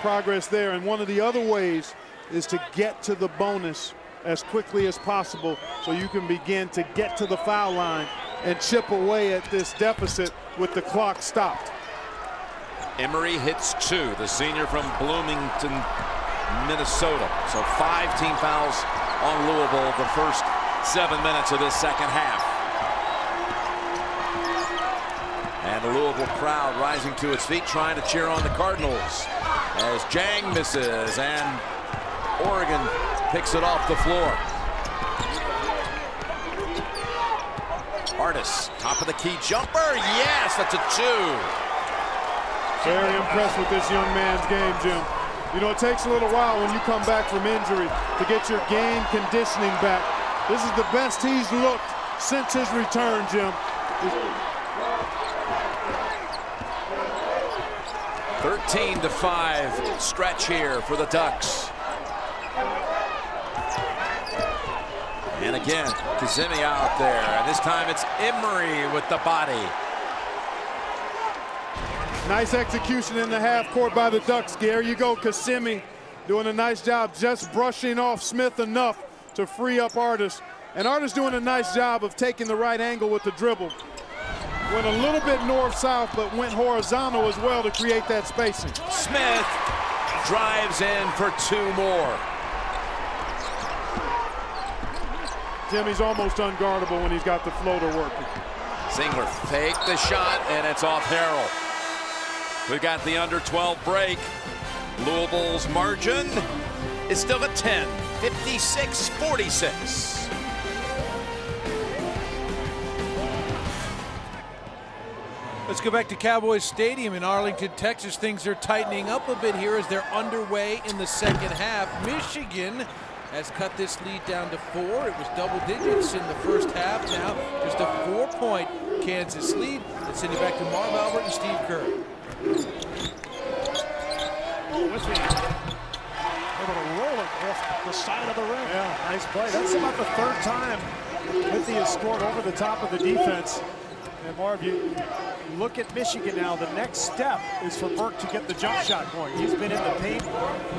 progress there. And one of the other ways is to get to the bonus as quickly as possible so you can begin to get to the foul line and chip away at this deficit with the clock stopped. Emery hits 2, the senior from Bloomington, Minnesota. So 5 team fouls on Louisville the first 7 minutes of this second half. And the Louisville crowd rising to its feet, trying to cheer on the Cardinals as Jang misses and Oregon picks it off the floor. Artis, top of the key jumper. Yes, that's a 2. Very impressed with this young man's game, Jim. You know, it takes a little while when you come back from injury to get your game conditioning back. This is the best he's looked since his return, Jim. 13-5 stretch here for the Ducks. And again, Kazemi out there, and this time it's Emery with the body. Nice execution in the half court by the Ducks. There you go, Kazemi doing a nice job just brushing off Smith enough to free up Artis. And Artis doing a nice job of taking the right angle with the dribble. Went a little bit north-south, but went horizontal as well to create that spacing. Smith drives in for 2 more. Jimmy's almost unguardable when he's got the floater working. Zingler fake the shot, and it's off Harrell. We got the under 12 break. Louisville's margin is still at 10, 56-46. Let's go back to Cowboys Stadium in Arlington, Texas. Things are tightening up a bit here as they're underway in the second half. Michigan has cut this lead down to 4. It was double digits in the first half. Now just a 4-point Kansas lead. Let's send you back to Marv Albert and Steve Kerr. Withy able to roll it off the side of the rim. Yeah, nice play. That's about the 3rd time Withy has scored over the top of the defense. And Marv, you look at Michigan now. The next step is for Burke to get the jump shot going. He's been in the paint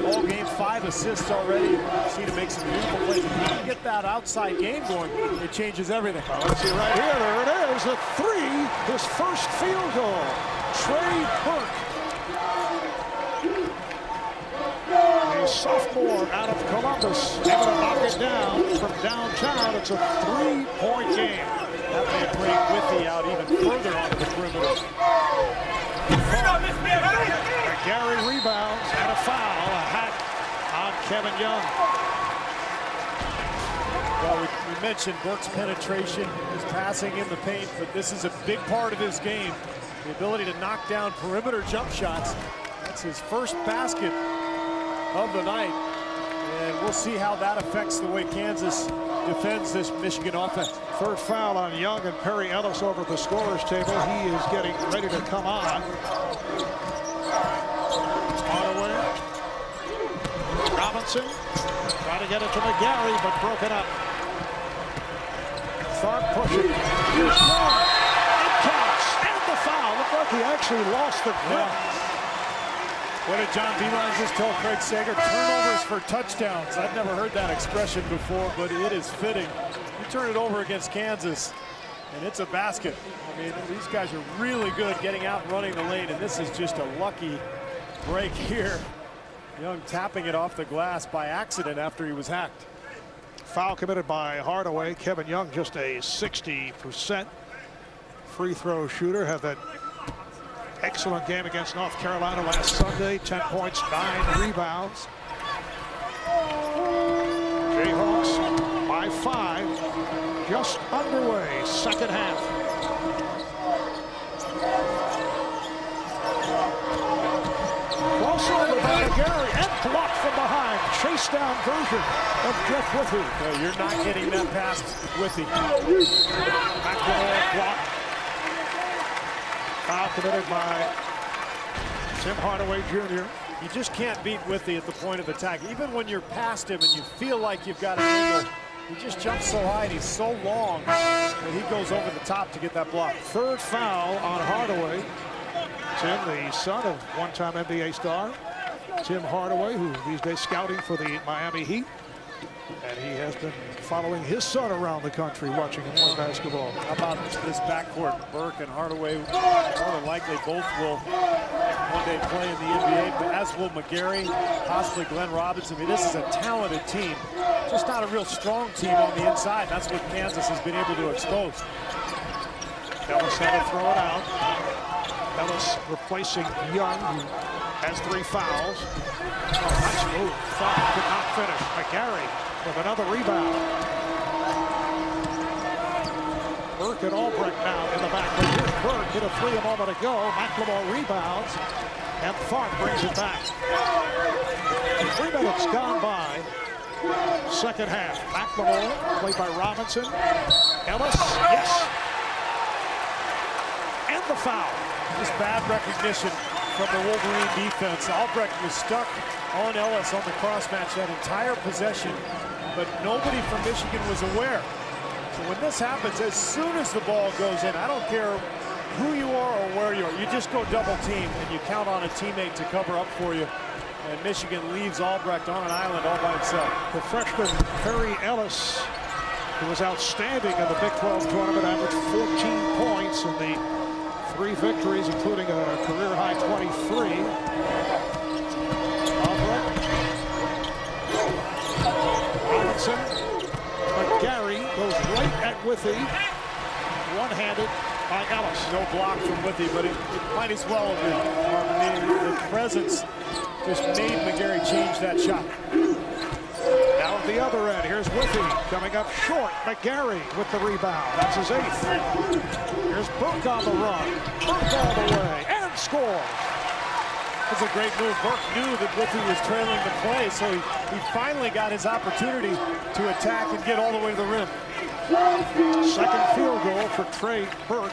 all game, 5 assists already. Seen him make some beautiful plays. If he can get that outside game going, it changes everything. Let's see right here. There it is. A 3. His first field goal. Trey Burke. A sophomore out of Columbus. Able to knock it down from downtown. It's a 3-point game. That may bring Withy out even further onto the perimeter. Gary rebounds and a foul. A hat on Kevin Young. Well, we mentioned Burke's penetration, his passing in the paint, but this is a big part of his game. The ability to knock down perimeter jump shots. That's his first basket of the night. And we'll see how that affects the way Kansas defends this Michigan offense. 3rd foul on Young, and Perry Ellis over at the scorer's table. He is getting ready to come on. Hardaway. Robinson trying to get it to McGarry, but broken up. Tharp pushing. Here's Young. It counts. And the foul. Looked like he actually lost the grip. What did John Beilein just tell Craig Sager? Turnovers for touchdowns. I've never heard that expression before, but it is fitting. You turn it over against Kansas, and it's a basket. I mean, these guys are really good getting out and running the lane, and this is just a lucky break here. Young tapping it off the glass by accident after he was hacked. Foul committed by Hardaway. Kevin Young, just a 60% free throw shooter. Had that excellent game against North Carolina last Sunday. 10 points, 9 rebounds. Jayhawks by 5. Just underway, second half. Crossover by McGarry and blocked from behind. Chase down version of Jeff Withy. No, you're not getting that past Withy. McNamara blocked. Foul committed by Tim Hardaway Jr. You just can't beat Withy at the point of attack. Even when you're past him and you feel like you've got an angle, he just jumps so high and he's so long that he goes over the top to get that block. 3rd foul on Hardaway. Tim, the son of one-time NBA star Tim Hardaway, who these days scouting for the Miami Heat. And he has been following his son around the country, watching him play basketball. How about this backcourt? Burke and Hardaway, more than likely both will one day play in the NBA, but as will McGarry, possibly Glenn Robinson. I mean, this is a talented team, just not a real strong team on the inside. That's what Kansas has been able to expose. Ellis had to throw it out. Ellis replacing Young, who has 3 fouls. Oh, nice move. Thought could not finish. McGarry with another rebound. Burke and Albrecht now in the back. But here's Burke, hit a 3 a moment ago. McLemore rebounds, and Tharp brings it back. 3 minutes gone by. Second half. McLemore, played by Robinson. Ellis, yes. And the foul. Just bad recognition from the Wolverine defense. Albrecht was stuck on Ellis on the cross-match that entire possession, but nobody from Michigan was aware. So when this happens, as soon as the ball goes in, I don't care who you are or where you are, you just go double team and you count on a teammate to cover up for you. And Michigan leaves Albrecht on an island all by himself. The freshman Perry Ellis, who was outstanding in the Big 12 tournament, averaged 14 points in the 3 victories, including a career-high 23. Albrecht. Robinson. McGarry goes right at Withy. One-handed by Ellis. No block from Withy, but it might as well have been. The presence just made McGarry change that shot. Now at the other end, here's Withy coming up short. McGarry with the rebound. That's his 8th. Here's Burke on the run. Burke all the way and scores. That's a great move. Burke knew that Withy was trailing the play, so he finally got his opportunity to attack and get all the way to the rim. Second field goal for Trey Burke.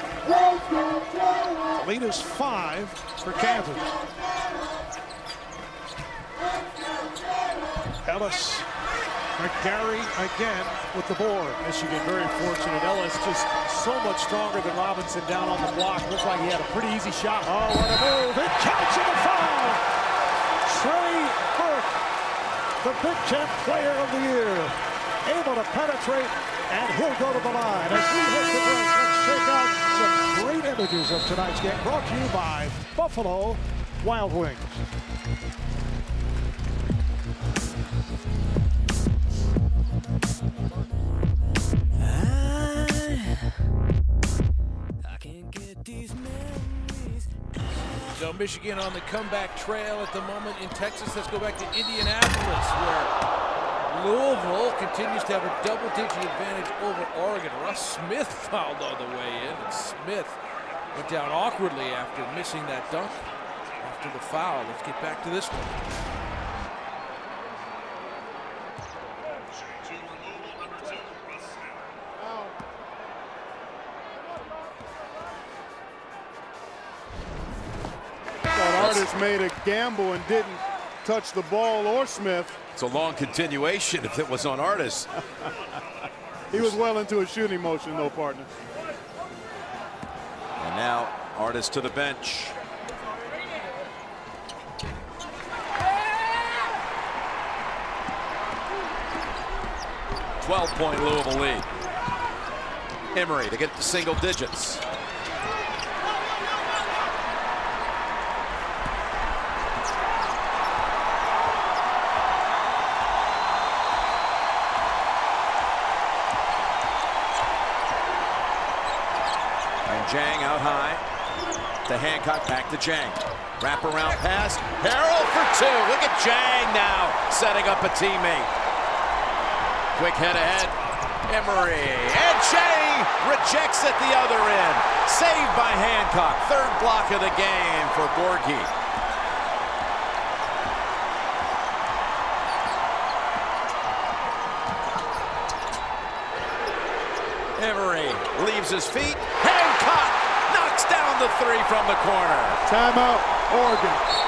Lead is 5 for Kansas. Ellis. McGarry again with the board. Michigan very fortunate. Ellis just so much stronger than Robinson down on the block. Looked like he had a pretty easy shot. Oh, what a move. It counts in the foul. Trey Burke, the Big Ten Player of the Year, able to penetrate, and he'll go to the line. As we hit the break, let's check out some great images of tonight's game, brought to you by Buffalo Wild Wings. So Michigan on the comeback trail at the moment in Texas. Let's go back to Indianapolis, where Louisville continues to have a double-digit advantage over Oregon. Russ Smith fouled all the way in, and Smith went down awkwardly after missing that dunk after the foul. Let's get back to this one. Artis made a gamble and didn't touch the ball or Smith. It's a long continuation if it was on Artis. He was well into a shooting motion, though, partner. And now Artis to the bench. .12 Louisville lead. Emery to get to single digits. Jang out high to Hancock, back to Jang. Wraparound pass. Harrell for 2. Look at Jang now setting up a teammate. Quick head ahead. Emery. And Jang rejects at the other end. Saved by Hancock. 3rd block of the game for Gorgie. Emery leaves his feet. Hancock knocks down the 3 from the corner. Timeout, Oregon.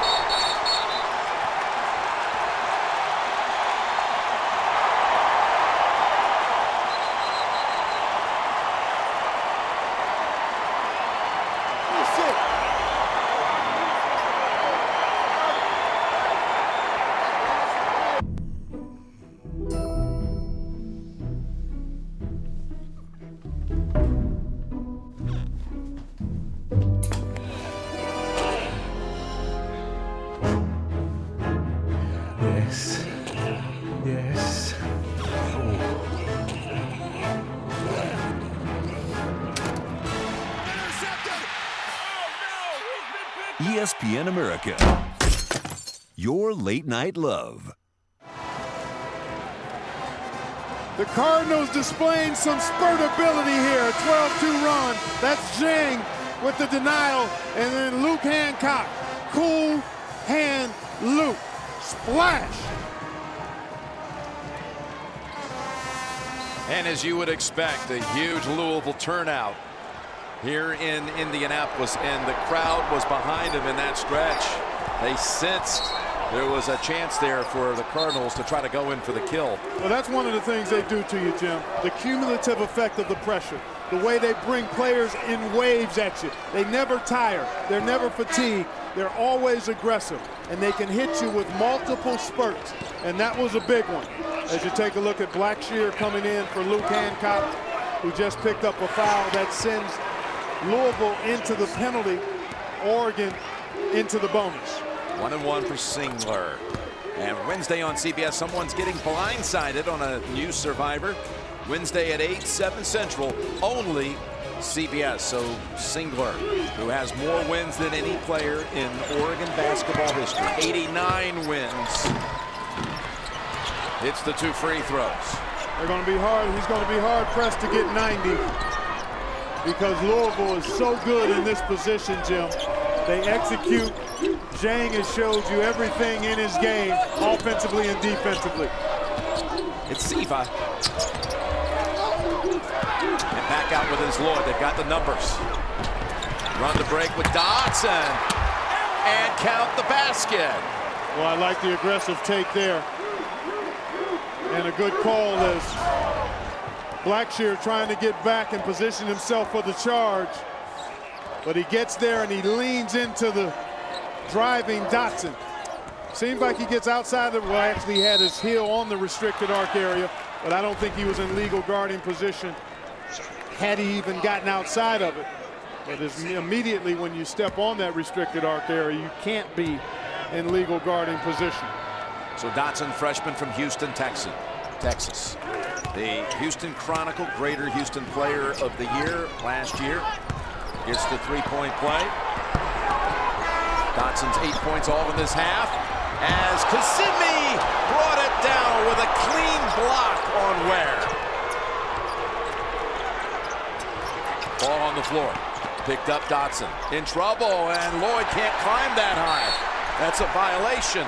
ESPN America. Your late night love. The Cardinals displaying some spurt ability here. A 12-2 run. That's Zhang with the denial. And then Luke Hancock. Cool hand Luke. Splash. And as you would expect, a huge Louisville turnout here in Indianapolis, and the crowd was behind him in that stretch. They sensed there was a chance there for the Cardinals to try to go in for the kill. Well, that's one of the things they do to you, Jim. The cumulative effect of the pressure. The way they bring players in waves at you. They never tire. They're never fatigued. They're always aggressive. And they can hit you with multiple spurts. And that was a big one. As you take a look at Blackshear coming in for Luke Hancock, who just picked up a foul that sends Louisville into the penalty, Oregon into the bonus. 1-1 for Singler. And Wednesday on CBS, someone's getting blindsided on a new survivor. Wednesday at 8, 7 Central, only CBS. So Singler, who has more wins than any player in Oregon basketball history, 89 wins, hits the 2 free throws. They're going to be hard. He's going to be hard pressed to get 90 because Louisville is so good in this position, Jim. They execute. Zhang has showed you everything in his game, offensively and defensively. It's Siva. And back out with his Lloyd. They've got the numbers. Run the break with Dotson. And count the basket. Well, I like the aggressive take there. And a good call as Blackshear trying to get back and position himself for the charge. But he gets there and he leans into the driving Dotson. Seems like he gets outside of, well, actually he had his heel on the restricted arc area, but I don't think he was in legal guarding position had he even gotten outside of it. But immediately when you step on that restricted arc area, you can't be in legal guarding position. So Dotson, freshman from Houston, Texas. The Houston Chronicle Greater Houston Player of the Year last year. Gets the three-point play. Dotson's 8 points all in this half. As Kazemi brought it down with a clean block on Ware. Ball on the floor. Picked up Dotson. In trouble, and Lloyd can't climb that high. That's a violation.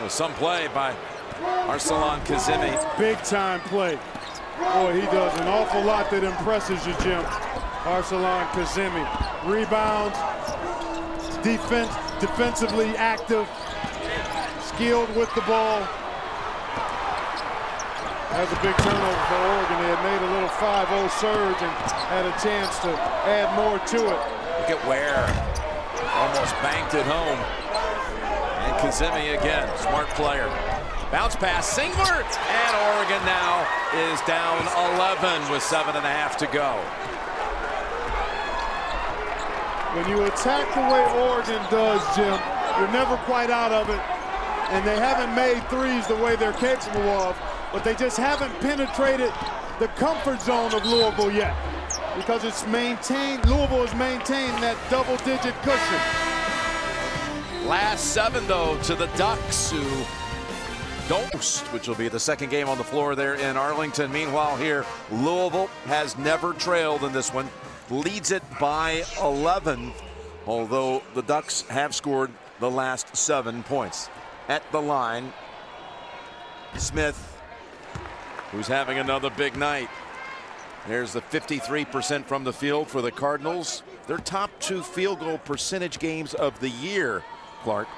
Some play by Arsalan Kazemi. Big time play. Boy, he does an awful lot that impresses you, Jim. Arsalan Kazemi. Rebounds, defensively active, skilled with the ball. That's a big turnover for Oregon. They had made a little 5-0 surge and had a chance to add more to it. Look at Ware. Almost banked it home. And Kazemi again, smart player. Bounce pass, Singler, and Oregon now is down 11 with 7.5 to go. When you attack the way Oregon does, Jim, you're never quite out of it. And they haven't made threes the way they're capable of, but they just haven't penetrated the comfort zone of Louisville yet. Because it's maintained, Louisville has maintained that double-digit cushion. Last 7, though, to the Ducks, who don't, which will be the second game on the floor there in Arlington. Meanwhile here, Louisville has never trailed in this one. Leads it by 11, although the Ducks have scored the last 7 points. At the line, Smith, who's having another big night. There's the 53% from the field for the Cardinals. Their top 2 field goal percentage games of the year, Clark,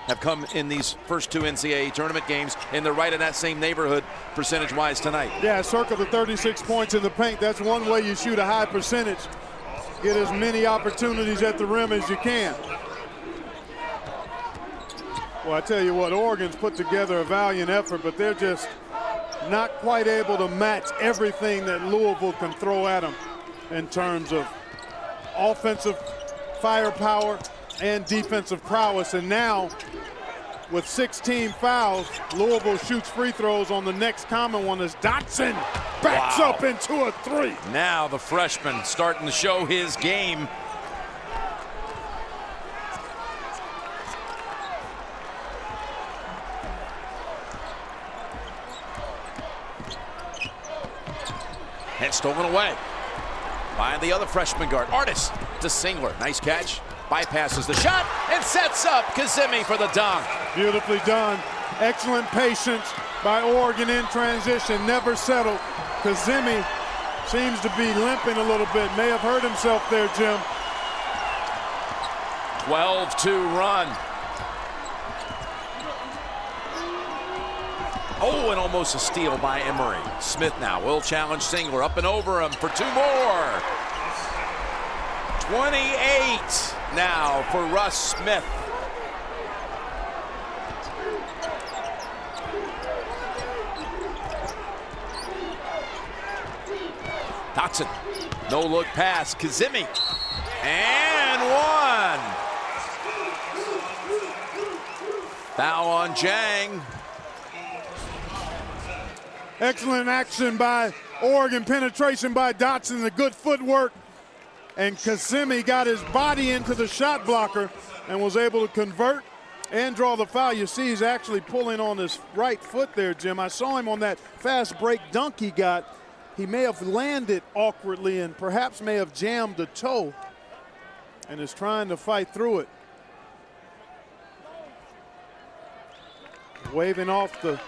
have come in these first 2 NCAA tournament games, and they're right in that same neighborhood percentage-wise tonight. Yeah, circle the 36 points in the paint. That's one way you shoot a high percentage. Get as many opportunities at the rim as you can. Well, I tell you what, Oregon's put together a valiant effort, but they're just not quite able to match everything that Louisville can throw at them in terms of offensive firepower and defensive prowess. And now with 16 fouls. Louisville shoots free throws on the next common one as Dotson backs up into a three. Now the freshman starting to show his game. And stolen away by the other freshman guard. Artis to Singler. Nice catch. Bypasses the shot and sets up Kazemi for the dunk. Beautifully done. Excellent patience by Oregon in transition. Never settled. Kazemi seems to be limping a little bit. May have hurt himself there, Jim. 12-2 run. Oh, and almost a steal by Emery. Smith now will challenge Singler up and over him for two more. 28 now for Russ Smith. Dotson, no look pass, Kazemi, and one. Foul on Jang. Excellent action by Oregon. Penetration by Dotson. The good footwork. And Kazemi got his body into the shot blocker and was able to convert and draw the foul. You see he's actually pulling on his right foot there, Jim. I saw him on that fast break dunk he got. He may have landed awkwardly and perhaps may have jammed the toe and is trying to fight through it. Waving off the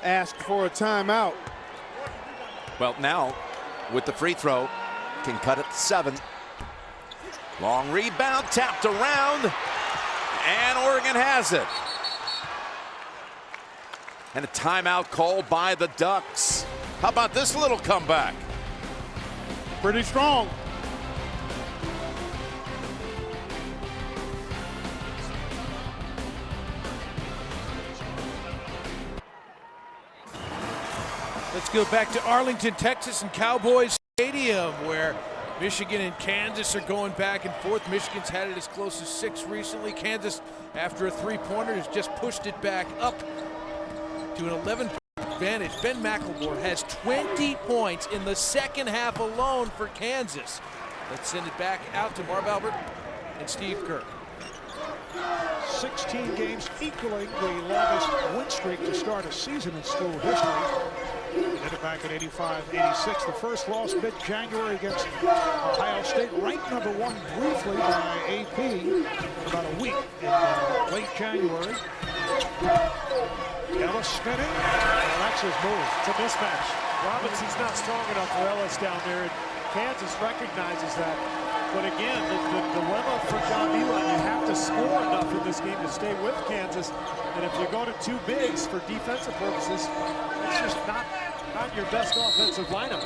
ask for a timeout. Well, now with the free throw, can cut it 7. Long rebound, tapped around, and Oregon has it. And a timeout called by the Ducks. How about this little comeback? Pretty strong. Let's go back to Arlington, Texas, and Cowboys Stadium, where Michigan and Kansas are going back and forth. Michigan's had it as close as 6 recently. Kansas, after a three-pointer, has just pushed it back up to an 11-point advantage. Ben McLemore has 20 points in the second half alone for Kansas. Let's send it back out to Marv Albert and Steve Kerr. 16 games equaling the longest win streak to start a season in school history. Did it back in 85-86. The first loss mid-January against Ohio State, ranked #1 briefly by AP for about a week in late January. Ellis spinning. Well, that's his move. It's a mismatch. Robinson's not strong enough for Ellis down there, and Kansas recognizes that. But again, the dilemma for John Elon, you have to score enough in this game to stay with Kansas. And if you go to 2 bigs for defensive purposes, it's just not your best offensive lineup.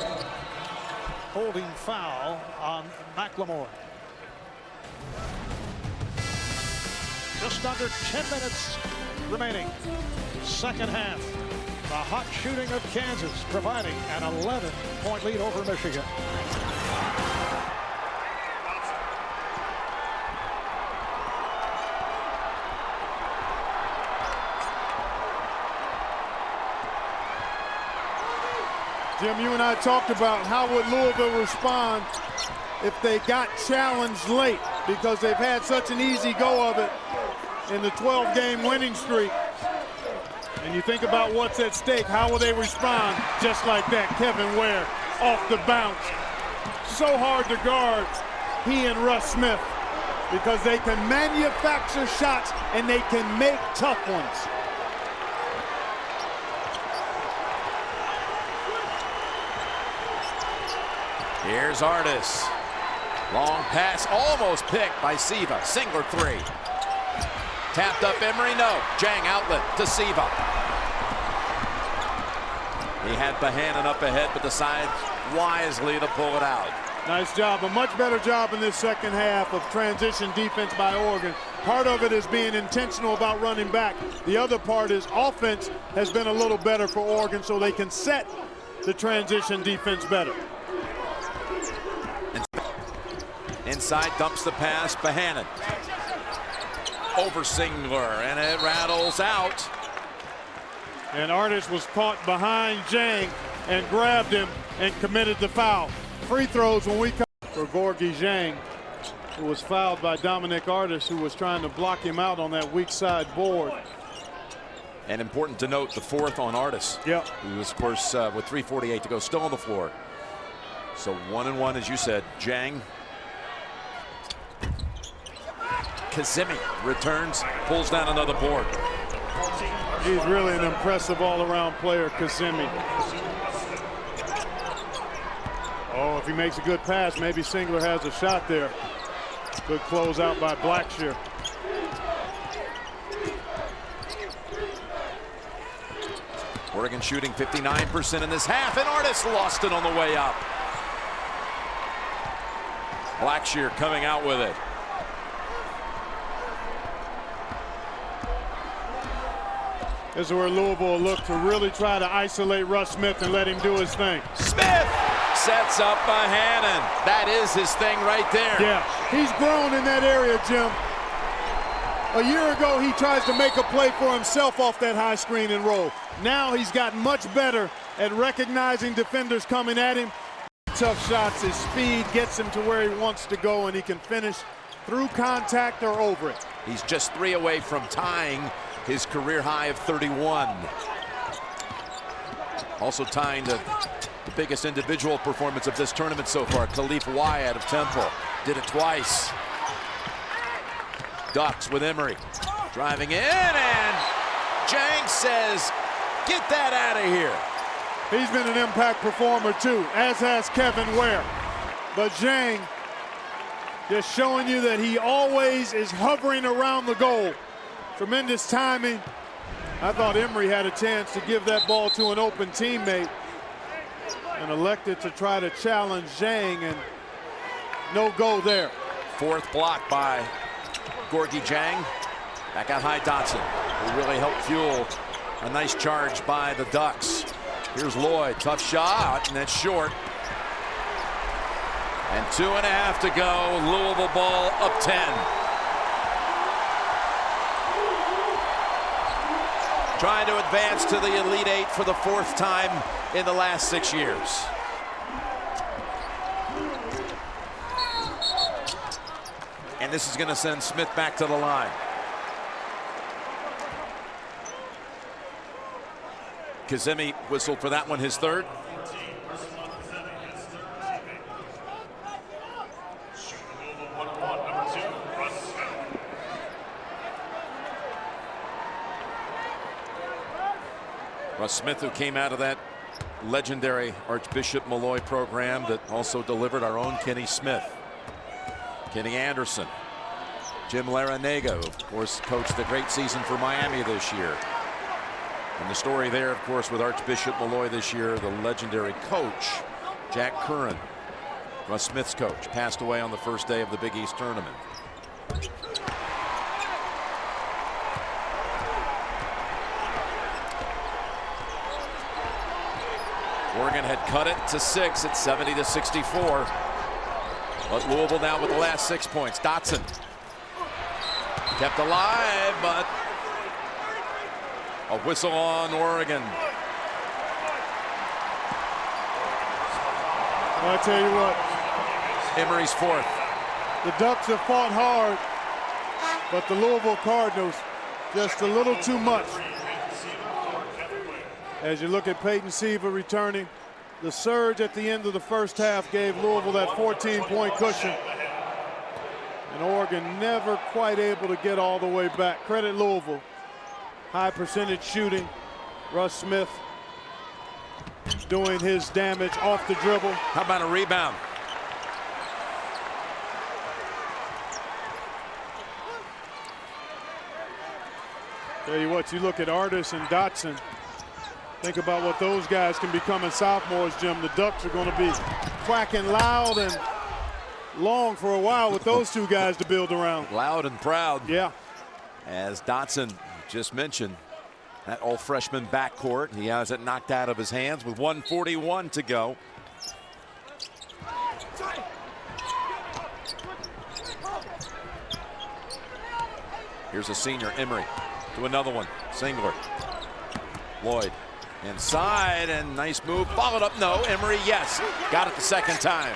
Holding foul on McLemore. Just under 10 minutes remaining. Second half. The hot shooting of Kansas providing an 11-point lead over Michigan. Jim, you and I talked about how would Louisville respond if they got challenged late, because they've had such an easy go of it in the 12-game winning streak. And you think about what's at stake, how will they respond? Just like that, Kevin Ware off the bounce. So hard to guard, he and Russ Smith, because they can manufacture shots and they can make tough ones. Here's Artis. Long pass, almost picked by Siva. Singler 3. Tapped up Emery, no. Jang outlet to Siva. He had Bohannon up ahead, but decides wisely to pull it out. Nice job, a much better job in this second half of transition defense by Oregon. Part of it is being intentional about running back. The other part is offense has been a little better for Oregon, so they can set the transition defense better. Inside, dumps the pass, Bohannon. over Singler, and it rattles out. And Artis was caught behind Jang and grabbed him and committed the foul. Free throws when we come for Gorgui Dieng, who was fouled by Dominic Artis, who was trying to block him out on that weak side board. And important to note, the fourth on Artis. Yep. Who was, of course, with 3:48 to go, still on the floor. So 1-1, as you said. Jang. Kazemi returns, pulls down another board. He's really an impressive all-around player, Kazemi. Oh, if he makes a good pass, maybe Singler has a shot there. Good closeout by Blackshear. Oregon shooting 59% in this half, and Artis lost it on the way up. Blackshear coming out with it. This is where Louisville will look to really try to isolate Russ Smith and let him do his thing. Smith sets up by Hannon. That is his thing right there. Yeah, he's grown in that area, Jim. A year ago, he tries to make a play for himself off that high screen and roll. Now he's gotten much better at recognizing defenders coming at him. Tough shots, his speed gets him to where he wants to go, and he can finish through contact or over it. He's just 3 away from tying his career high of 31. Also tying the biggest individual performance of this tournament so far, Khalif Wyatt of Temple. Did it twice. Ducks with Emery. Driving in, and Jang says, get that out of here. He's been an impact performer too, as has Kevin Ware. But Jang just showing you that he always is hovering around the goal. Tremendous timing. I thought Emery had a chance to give that ball to an open teammate and elected to try to challenge Jang, and no go there. Fourth block by Gorgui Dieng. Back out high, Dotson, who really helped fuel a nice charge by the Ducks. Here's Lloyd, tough shot, and that's short. And 2.5 to go. Louisville ball up 10. Trying to advance to the Elite Eight for the 4th time in the last 6 years. And this is going to send Smith back to the line. Kazemi whistled for that one, his 3rd. Russ Smith, who came out of that legendary Archbishop Malloy program that also delivered our own Kenny Smith. Kenny Anderson. Jim Larinaga, of course, coached the great season for Miami this year. And the story there, of course, with Archbishop Malloy this year, the legendary coach, Jack Curran, Russ Smith's coach, passed away on the first day of the Big East tournament. Oregon had cut it to 6 at 70-64. But Louisville now with the last 6 points. Dotson kept alive, but a whistle on Oregon. Well, I tell you what, Emery's 4th. the Ducks have fought hard, but the Louisville Cardinals just a little too much. As you look at Peyton Siva returning, the surge at the end of the first half gave Louisville that 14-point cushion. And Oregon never quite able to get all the way back. Credit Louisville. High percentage shooting. Russ Smith doing his damage off the dribble. How about a rebound? Tell you what, you look at Artis and Dotson. Think about what those guys can become as sophomores, Jim. The Ducks are going to be quacking loud and long for a while with those two guys to build around. Loud and proud. Yeah. As Dotson just mentioned, that all freshman backcourt, he has it knocked out of his hands with 1:41 to go. Here's a senior, Emery, to another one. Singler. Lloyd inside, and nice move. Followed up. No, Emery, yes. Got it the second time.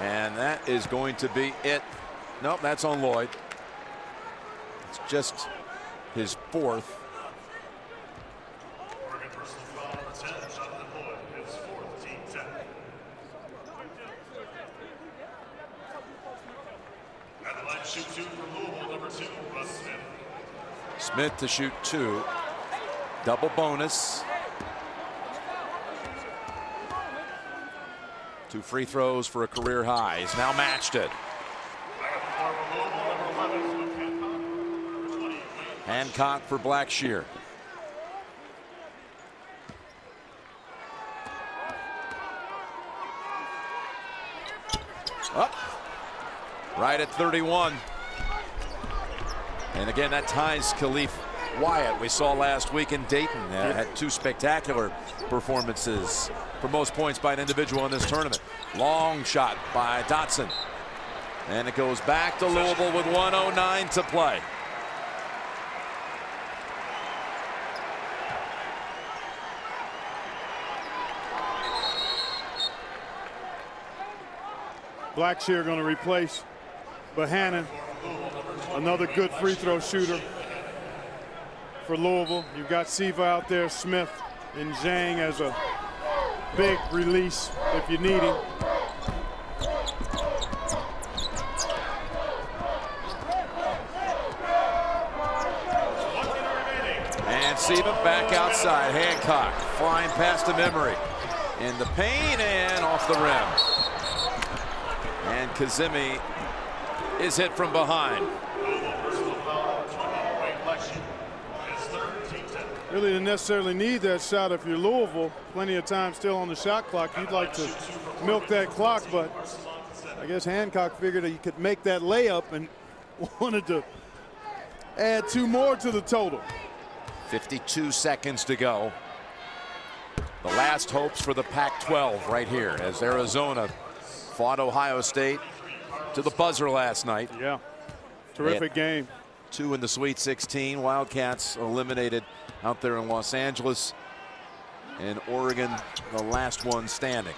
And that is going to be it. Nope, that's on Lloyd. It's just his fourth. Smith to shoot 2. Double bonus. 2 free throws for a career high. He's now matched it. Hancock for Blackshear. Up. Right at 31. And again, that ties Khalif Wyatt. We saw last week in Dayton. Had 2 spectacular performances for most points by an individual in this tournament. Long shot by Dotson. And it goes back to Louisville with 1:09 to play. Blackshear going to replace Bohannon, another good free throw shooter for Louisville. You've got Siva out there, Smith and Zhang as a big release if you need him. And Siva back outside. Hancock flying past him, Emery in the paint and off the rim. And Kazemi is hit from behind. Really didn't necessarily need that shot if you're Louisville. Plenty of time still on the shot clock. You'd like to milk that clock, but I guess Hancock figured that he could make that layup and wanted to add 2 more to the total. 52 seconds to go. The last hopes for the Pac-12 right here as Arizona fought Ohio State to the buzzer last night. Yeah, terrific game. 2 in the Sweet 16. Wildcats eliminated out there in Los Angeles. And Oregon, the last one standing.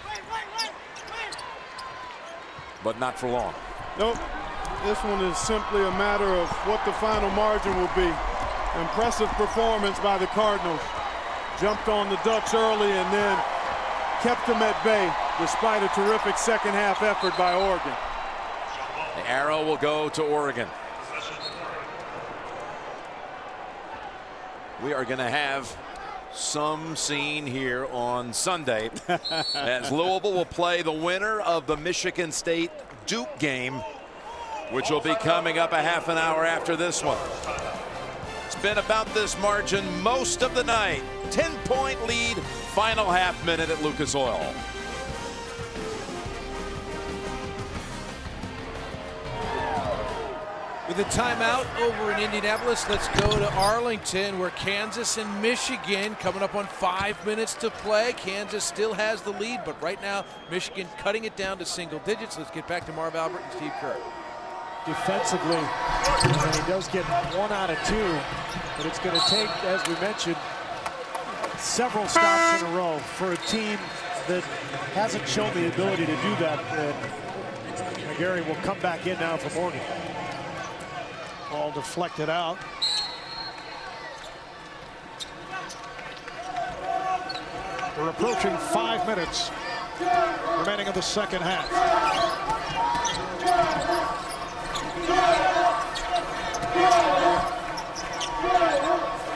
But not for long. Nope. This one is simply a matter of what the final margin will be. Impressive performance by the Cardinals. Jumped on the Ducks early and then kept them at bay despite a terrific second half effort by Oregon. The arrow will go to Oregon. We are going to have some scene here on Sunday as Louisville will play the winner of the Michigan State Duke game, which will be coming up a half an hour after this one. It's been about this margin most of the night. 10-point lead, final half minute at Lucas Oil. With a timeout over in Indianapolis, let's go to Arlington, where Kansas and Michigan coming up on 5 minutes to play. Kansas still has the lead, but right now Michigan cutting it down to single digits. Let's get back to Marv Albert and Steve Kerr. Defensively, and he does get 1 out of 2, but it's going to take, as we mentioned, several stops in a row for a team that hasn't shown the ability to do that. McGarry will come back in now for Morgan. Ball deflected out. We're approaching 5 minutes remaining of the second half.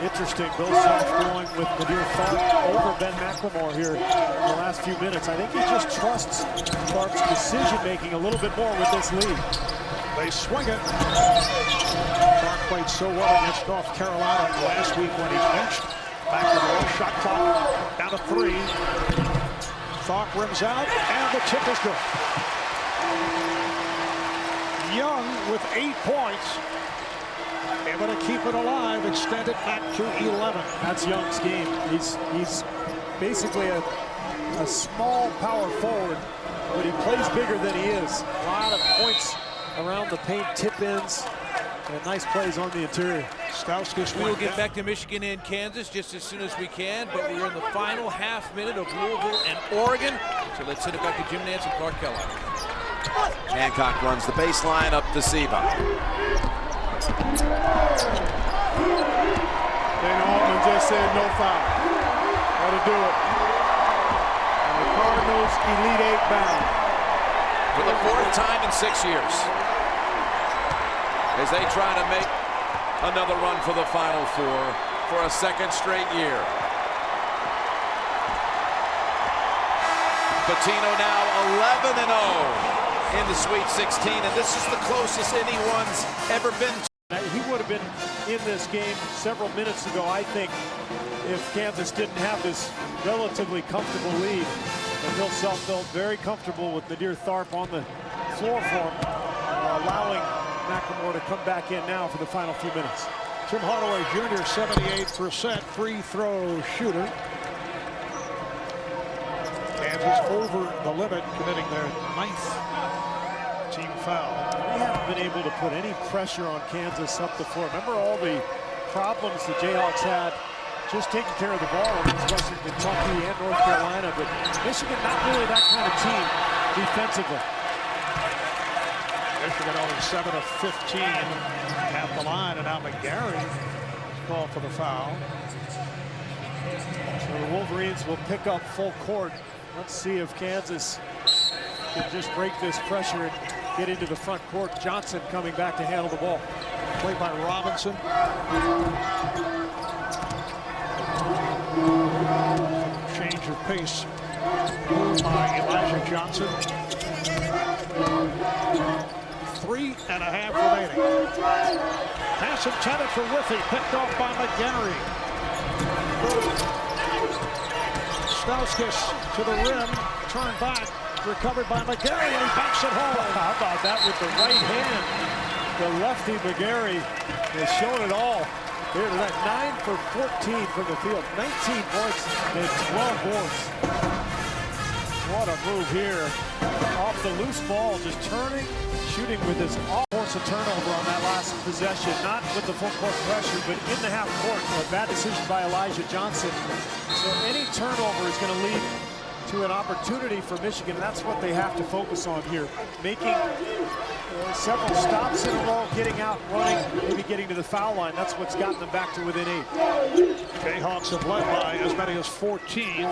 Interesting, Bill Self going with Nadir Tharp over Ben McLemore here in the last few minutes. I think he just trusts Tharp's decision-making a little bit more with this lead. They swing it. Clark played so well against North Carolina last week when he benched. Back to the shot clock, down to 3. Clark rims out, and the tip is good. Young with 8 points. Able to keep it alive, extend it back to 11. That's Young's game. He's basically a small power forward, but he plays bigger than he is. A lot of points around the paint, tip-ins, and nice plays on the interior. Stauskas We will get back to Michigan and Kansas just as soon as we can, but we're in the final half minute of Louisville and Oregon. So let's send it back to Jim Nance and Clark Kellogg. Hancock runs the baseline up to Siva. Dana Altman just said no foul. That'll do it. And the Cardinals Elite Eight bound. For the 4th time in 6 years, as they try to make another run for the Final Four for a 2nd straight year. Pitino now 11-0 in the Sweet 16, and this is the closest anyone's ever been. He would have been in this game several minutes ago, I think, if Kansas didn't have this relatively comfortable lead. And Bill Self felt very comfortable with Nadir Tharp on the floor for him, allowing McLemore to come back in now for the final few minutes. Tim Hardaway Jr., 78% free throw shooter. Kansas over the limit, committing their 9th team foul. We haven't been able to put any pressure on Kansas up the floor. Remember all the problems the Jayhawks had just taking care of the ball against Western Kentucky and North Carolina, but Michigan not really that kind of team defensively. Michigan only 7 of 15 at the line, and now McGarry called for the foul. So the Wolverines will pick up full court. Let's see if Kansas can just break this pressure and get into the front court. Johnson coming back to handle the ball. Played by Robinson. Change of pace by Elijah Johnson. 3.5 remaining. Pass intended for Whiffy, picked off by McGarry. Stauskas to the rim, turned back, recovered by McGarry, and he backs it home. How about that with the right hand? The lefty McGarry has shown it all. Here tonight, 9 for 14 from the field, 19 points and 12 boards. What a move here. Off the loose ball, just turning, shooting with his force a turnover on that last possession. Not with the full court pressure, but in the half court. A bad decision by Elijah Johnson. So any turnover is going to lead to an opportunity for Michigan. That's what they have to focus on here. Making several stops in a row, getting out, running, maybe getting to the foul line. That's what's gotten them back to within 8. Jayhawks have led by as many as 14.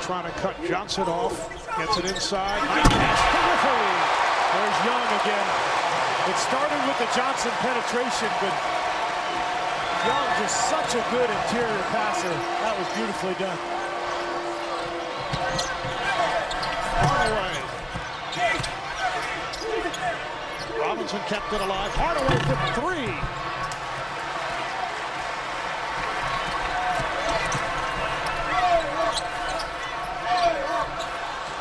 Trying to cut Johnson off. Gets it inside. There's Young again. It started with the Johnson penetration, but Young just such a good interior passer. That was beautifully done. Hardaway. Robinson kept it alive. Hardaway for 3.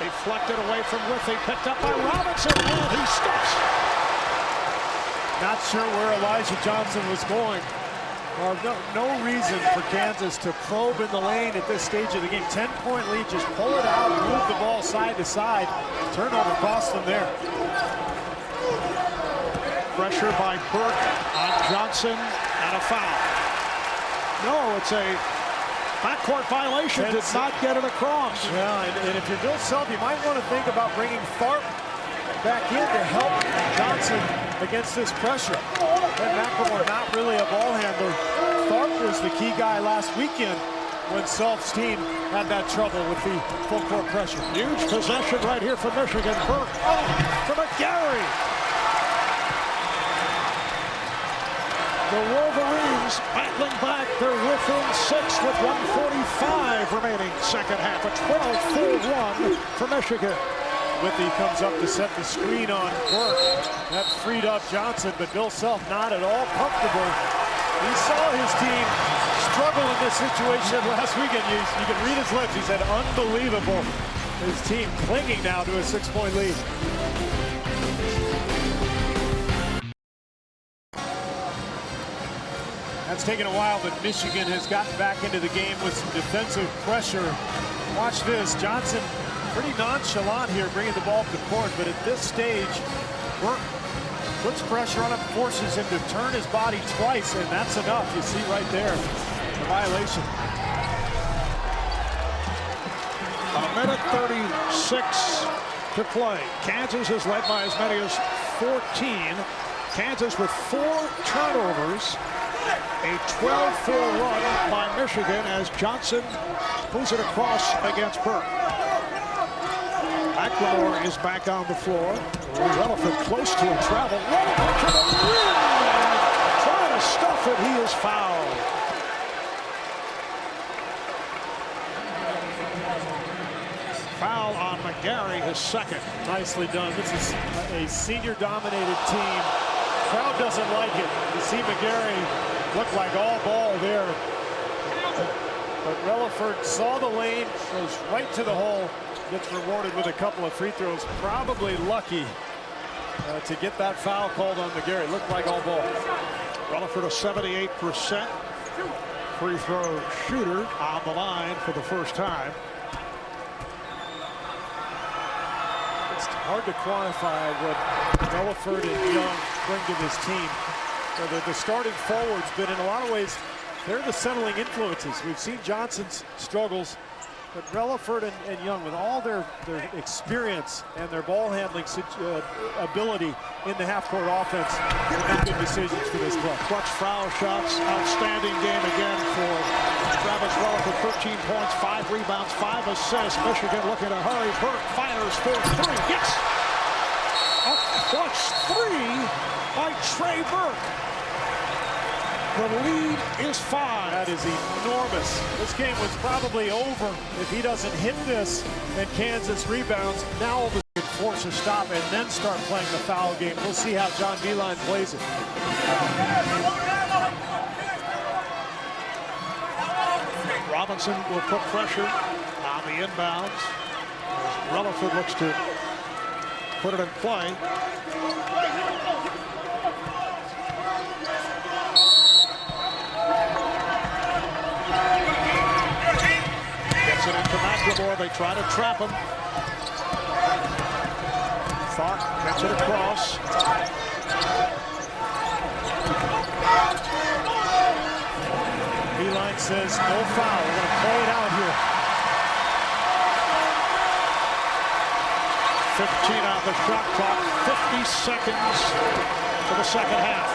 Deflected away from Whiffy, picked up by Robinson, and he stops. Not sure where Elijah Johnson was going. No reason for Kansas to probe in the lane at this stage of the game. 10-point lead, just pull it out, move the ball side to side. Turnover cost them there. Pressure by Burke on Johnson, and a foul. No, it's a backcourt violation. Did not get it across. Yeah, and if you're Bill Self, you might want to think about bringing Tharp back in to help Johnson against this pressure. And McLemore not really a ball handler. Tharp was the key guy last weekend when Self's team had that trouble with the full court pressure. Huge possession right here for Michigan. Burke for McGarry. The Wolverines battling back. They're within 6 with 1:45 remaining. Second half, a 12-4 run for Michigan. Whitney comes up to set the screen on Burke. That freed up Johnson, but Bill Self not at all comfortable. He saw his team struggle in this situation last weekend. You can read his lips. He said, unbelievable. His team clinging now to a 6-point lead. It's taken a while, but Michigan has gotten back into the game with some defensive pressure Watch this. Johnson pretty nonchalant here bringing the ball up the court, but at this stage, Burke puts pressure on him, forces him to turn his body twice, and that's enough. You see right there the violation. A minute 36 to play. Kansas is led by as many as 14. Kansas with 4 turnovers. A 12-4 run by Michigan as Johnson moves it across against Burke. McLemore is back on the floor. Relaford close to a travel. Relaford to the rim. Trying to stuff it. He is fouled. Foul on McGarry, his second. Nicely done. This is a senior-dominated team. Crowd doesn't like it. You see McGarry look like all ball there. But Relaford saw the lane, goes right to the hole, gets rewarded with a couple of free throws. Probably lucky to get that foul called on McGarry. Looked like all ball. Relaford, a 78% free throw shooter on the line for the first time. It's hard to quantify what Relaford and Young bring to this team. The starting forwards, but in a lot of ways, they're the settling influences. We've seen Johnson's struggles, but Relaford and Young, with all their experience and their ball handling ability in the half-court offense, will make good decisions for this club. Clutch foul shots, outstanding game again for Travis Relaford. 13 points, 5 rebounds, 5 assists. Michigan looking to hurry. Burke fires for 3. Yes! A clutch 3 by Trey Burke. The lead is 5. That is enormous. This game was probably over if he doesn't hit this and Kansas rebounds. Now all of a sudden force a stop and then start playing the foul game. We'll see how John Beilein plays it. Robinson will put pressure on the inbounds. Relaford looks to put it in play. Gets it into McLemore. They try to trap him. Thought gets it across. Beilein says no foul. We're going to play it out here. 15 on the shot clock. 50 seconds to the second half.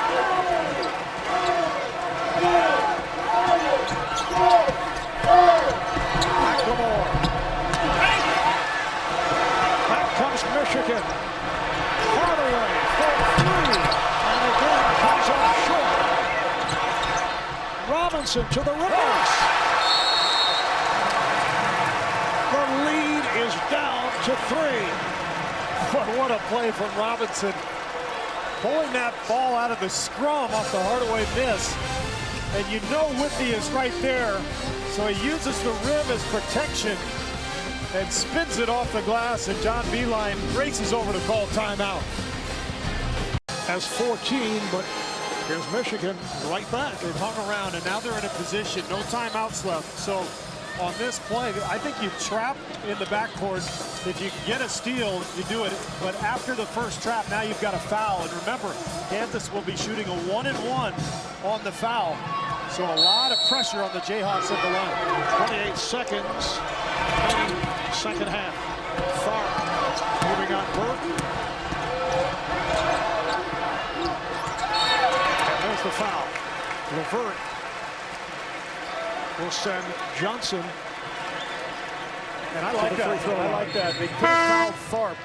McLemore. Back comes Michigan. Hardaway for 3. And again comes up short. Robinson to the reverse. The lead is down to 3. What a play from Robinson. Pulling that ball out of the scrum off the Hardaway miss. And you know Whitney is right there. So he uses the rim as protection and spins it off the glass. And John Beilein races over to call timeout. Has 14, but here's Michigan right back. They've hung around, and now they're in a position, no timeouts left. So on this play, I think you trap in the backcourt. If you can get a steal, you do it. But after the first trap, now you've got a foul. And remember, Kansas will be shooting a 1-and-1 on the foul. So a lot of pressure on the Jayhawks at the line. 28 seconds in second half. Tharp moving on Burke. And there's the foul. Levert will send Johnson. And I like that. I like that. They could have fouled Tharp,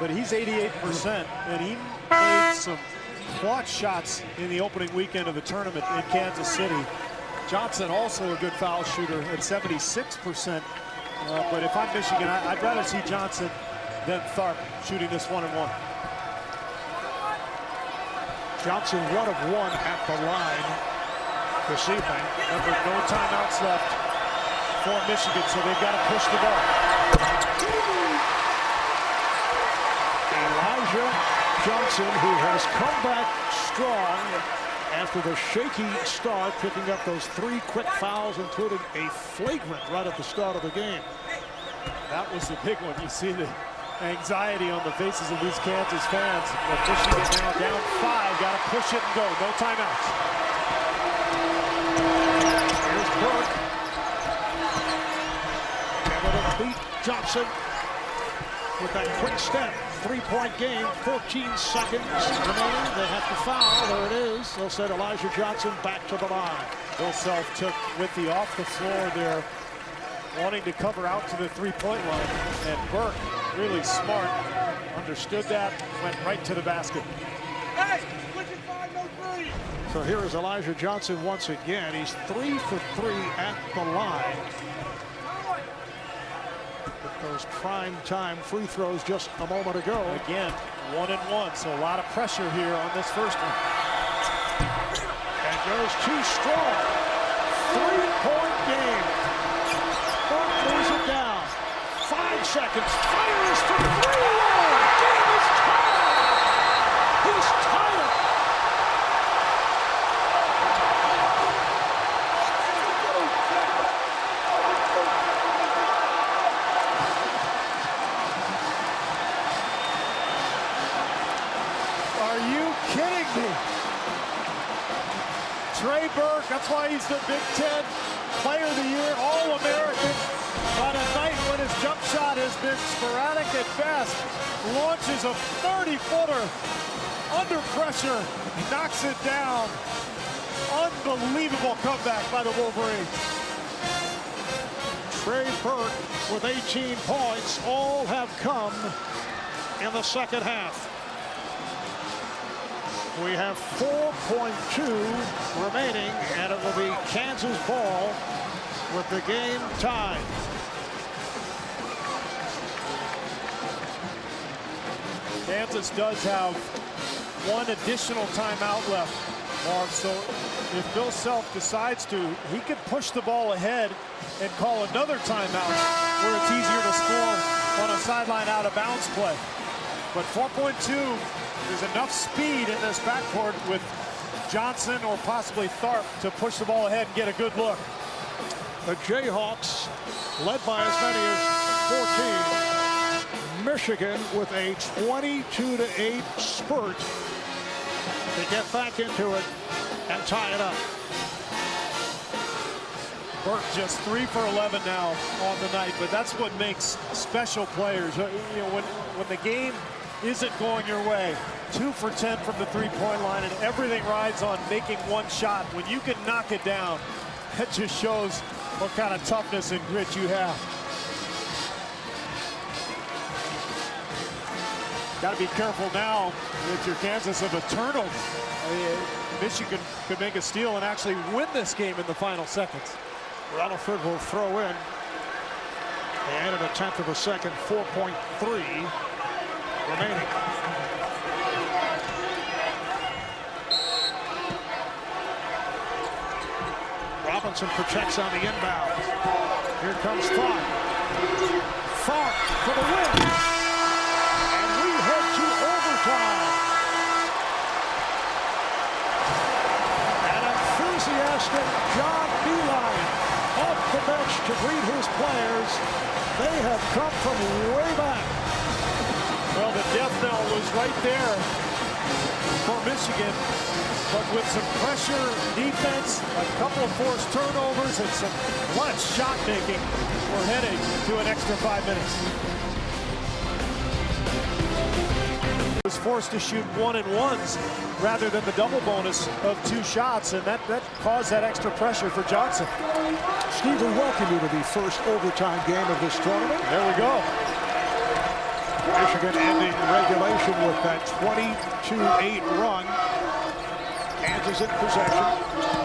but he's 88%, and he made some clutch shots in the opening weekend of the tournament in Kansas City. Johnson also a good foul shooter at 76%. But if I'm Michigan, I'd rather see Johnson than Tharp shooting this 1-and-1. Johnson 1 of 1 at the line this evening. Remember, no timeouts left for Michigan, so they've got to push the ball. Elijah Johnson, who has come back strong after the shaky start, picking up those 3 quick fouls, including a flagrant right at the start of the game. That was the big one. You see the anxiety on the faces of these Kansas fans. But Michigan now down 5. Got to push it and go. No timeouts. Here's Burke. Able to beat Johnson with that quick step. 3-point game, 14 seconds remaining. They have to foul. There it is. They'll send Elijah Johnson back to the line. Bill Self took with the off the floor there, wanting to cover out to the 3-point line. And Burke, really smart, understood that, went right to the basket. Hey, switch it 5, no 3. So here is Elijah Johnson once again. He's 3 for 3 at the line. Those prime time free throws just a moment ago. Again, 1-and-1, so a lot of pressure here on this first one. And goes too strong. 3-point game. Burke moves it down. 5 seconds. Fires for 3. Game is tied. He's tied it. Trey Burke, that's why he's the Big Ten Player of the Year, All-American. On a night when his jump shot has been sporadic at best, launches a 30-footer under pressure, knocks it down. Unbelievable comeback by the Wolverines. Trey Burke with 18 points. All have come in the second half. We have 4.2 remaining, and it will be Kansas ball with the game tied. Kansas does have one additional timeout left, Mark. So if Bill Self decides to, he could push the ball ahead and call another timeout where it's easier to score on a sideline out of bounds play. But 4.2. There's enough speed in this backcourt with Johnson or possibly Tharp to push the ball ahead and get a good look. The Jayhawks led by as many as 14. Michigan with a 22-8 spurt to get back into it and tie it up. Burke just 3 for 11 now on the night, but that's what makes special players. You know, when the game isn't going your way, 2 for 10 from the 3-point line, and everything rides on making one shot. When you can knock it down, that just shows what kind of toughness and grit you have. Got to be careful now with your Kansas of a turnover. Michigan could make a steal and actually win this game in the final seconds. Rutherford will throw in. They added a tenth of a second, 4.3 remaining. Robinson protects on the inbound. Here comes Tharp. Tharp for the win. And we head to overtime. An enthusiastic John Beeline off the bench to greet his players. They have come from way back. Well, the death knell was right there for Michigan, but with some pressure, defense, a couple of forced turnovers, and some clutch shot making, we're heading to an extra 5 minutes. He was forced to shoot 1-and-1s rather than the double bonus of 2 shots, and that caused that extra pressure for Johnson. Steve, we welcome you to the first overtime game of this tournament. There we go. Michigan ending regulation with that 22-8 run. Kansas in possession.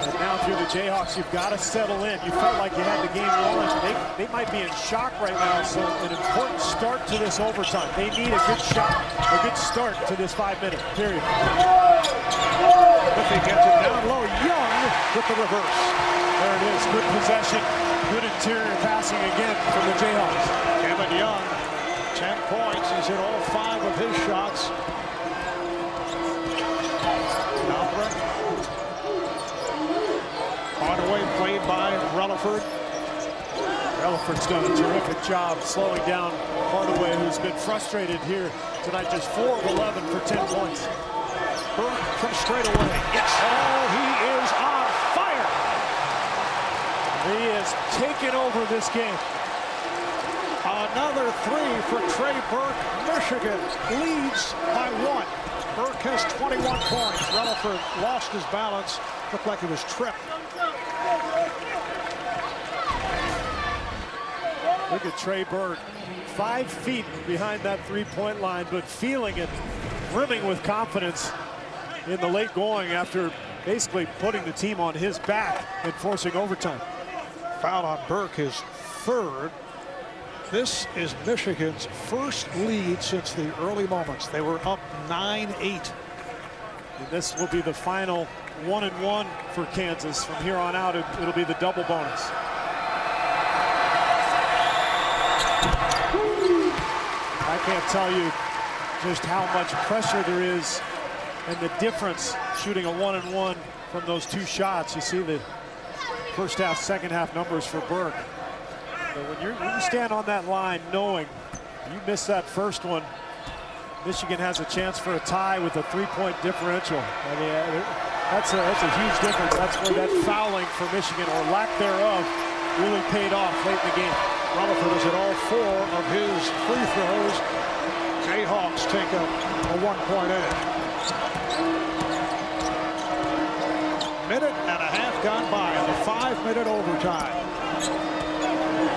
And now if you're the Jayhawks, you've got to settle in. You felt like you had the game won. They might be in shock right now, so an important start to this overtime. They need a good shot, a good start to this 5-minute period. If he gets it down low, Young with the reverse. There it is, good possession, good interior passing again from the Jayhawks. Kevin Young, 10 points. He's hit all 5 of his shots. Albrecht Relaford. Relaford's done a terrific job slowing down Hardaway, who's been frustrated here tonight. Just 4 of 11 for 10 points. Burke from straight away. Yes. Oh, he is on fire. He has taken over this game. Another 3 for Trey Burke. Michigan leads by 1. Burke has 21 points. Relaford lost his balance. Looked like he was tripped. Look at Trey Burke, 5 feet behind that three-point line, but feeling it, brimming with confidence in the late going after basically putting the team on his back and forcing overtime. Foul on Burke, his 3rd. This is Michigan's first lead since the early moments. They were up 9-8. And this will be the final 1-1 for Kansas. From here on out, it'll be the double bonus. I can't tell you just how much pressure there is and the difference shooting a 1-1 from those 2 shots. You see the first half, second half numbers for Burke. But when you stand on that line knowing you miss that first one, Michigan has a chance for a tie with a 3-point differential. I mean, that's a huge difference. That's where that fouling for Michigan, or lack thereof, really paid off late in the game. Relaford is at all 4 of his free throws. Jayhawks take a 1-point edge. Minute and a half gone by in the 5-minute overtime.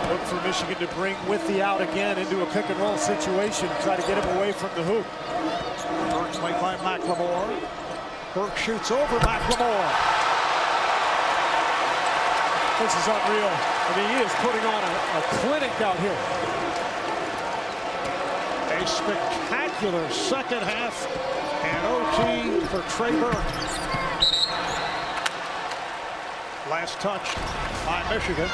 Look for Michigan to bring Withy out again into a pick-and-roll situation, try to get him away from the hoop. Burke played by McLemore. Burke shoots over McLemore. This is unreal. I mean, he is putting on a clinic out here. A spectacular second half and OT for Trey Burke. Last touch by Michigan.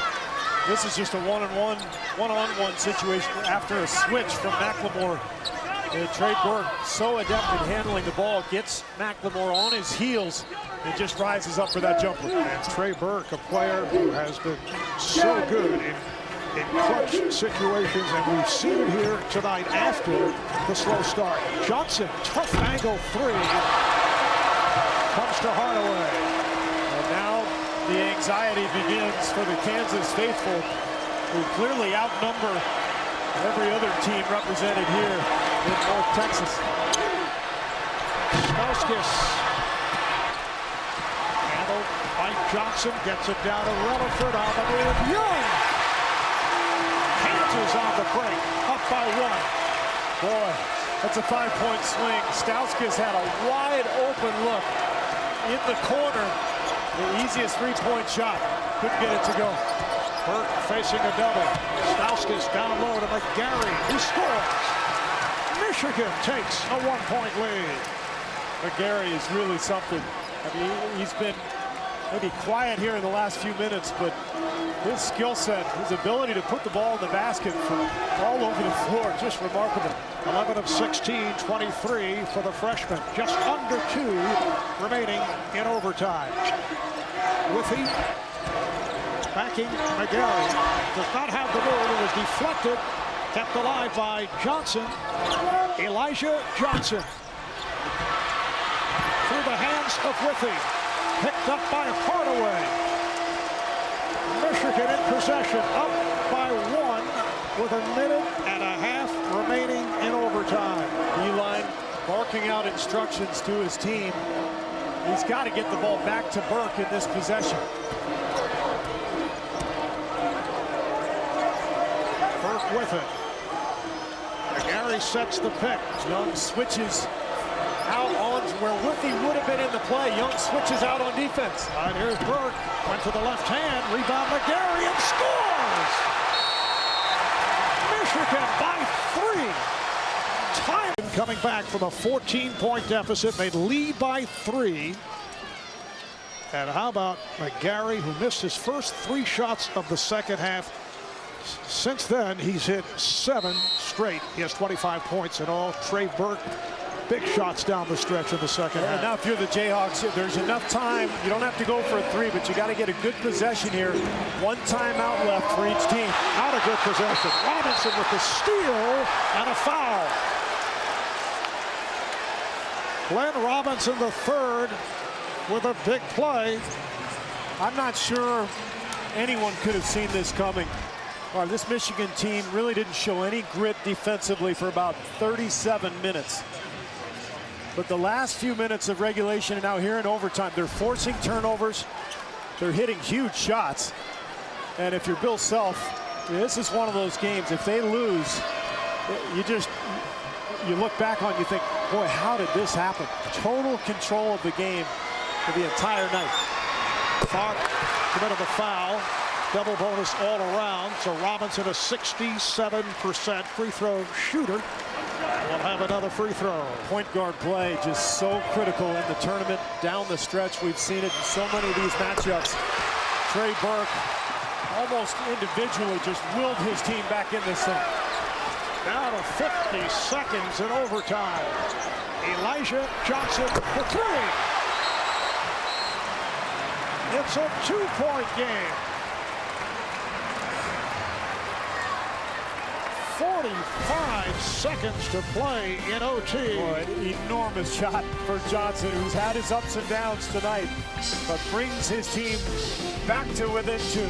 This is just a one-on-one situation after a switch from McLemore. Trey Burke, so adept at handling the ball, gets McLemore on his heels and just rises up for that jumper. And Trey Burke, a player who has been so good in clutch situations, and we've seen it here tonight after the slow start. Johnson, tough angle 3. Comes to Hardaway. And now the anxiety begins for the Kansas faithful, who clearly outnumber every other team represented here in North Texas. Stauskas. Handled by Johnson, gets it down to Relaford on the move. Young! Kansas on the break, up by 1. Boy, that's a 5-point swing. Stauskas had a wide open look in the corner. The easiest 3-point shot. Couldn't get it to go. Burke facing a double. Stauskas down low to McGarry. He scores. Michigan takes a 1-point lead. McGarry is really something. I mean, he's been maybe quiet here in the last few minutes, but his skill set, his ability to put the ball in the basket from all over the floor, just remarkable. 11 of 16, 23 for the freshman. Just under 2 remaining in overtime. Withy backing McGarry. Does not have the move. It was deflected. Kept alive by Johnson. Elijah Johnson. Through the hands of Withy. Picked up by Hardaway. Michigan in possession. Up by 1 with a minute and a half remaining in overtime. Eli barking out instructions to his team. He's got to get the ball back to Burke in this possession. Burke with it. McGarry sets the pick. Young switches out on where Withy would have been in the play. Young switches out on defense. All right, here's Burke. Went to the left hand. Rebound McGarry and scores! Michigan by 3. Time coming back from a 14-point deficit. They lead by 3. And how about McGarry, who missed his first 3 shots of the second half? Since then, he's hit 7 straight. He has 25 points in all. Trey Burke big shots down the stretch in the second half. Now if you're the Jayhawks, there's enough time. You don't have to go for a three, but you got to get a good possession here. One timeout left for each team. Not a good possession. Robinson with the steal and a foul. Glenn Robinson the third with a big play. I'm not sure anyone could have seen this coming. This Michigan team really didn't show any grit defensively for about 37 minutes. But the last few minutes of regulation and now here in overtime, they're forcing turnovers. They're hitting huge shots. And if you're Bill Self, this is one of those games. If they lose, you look back on, you think, boy, how did this happen? Total control of the game for the entire night. Clark committed a foul. Double bonus all around. So Robinson, a 67% free throw shooter, will have another free throw. Point guard play just so critical in the tournament. Down the stretch, we've seen it in so many of these matchups. Trey Burke almost individually just willed his team back in this thing. Down to 50 seconds in overtime. Elijah Johnson for three. It's a 2-point game. 45 seconds to play in OT. Boy, enormous shot for Johnson, who's had his ups and downs tonight, but brings his team back to within two.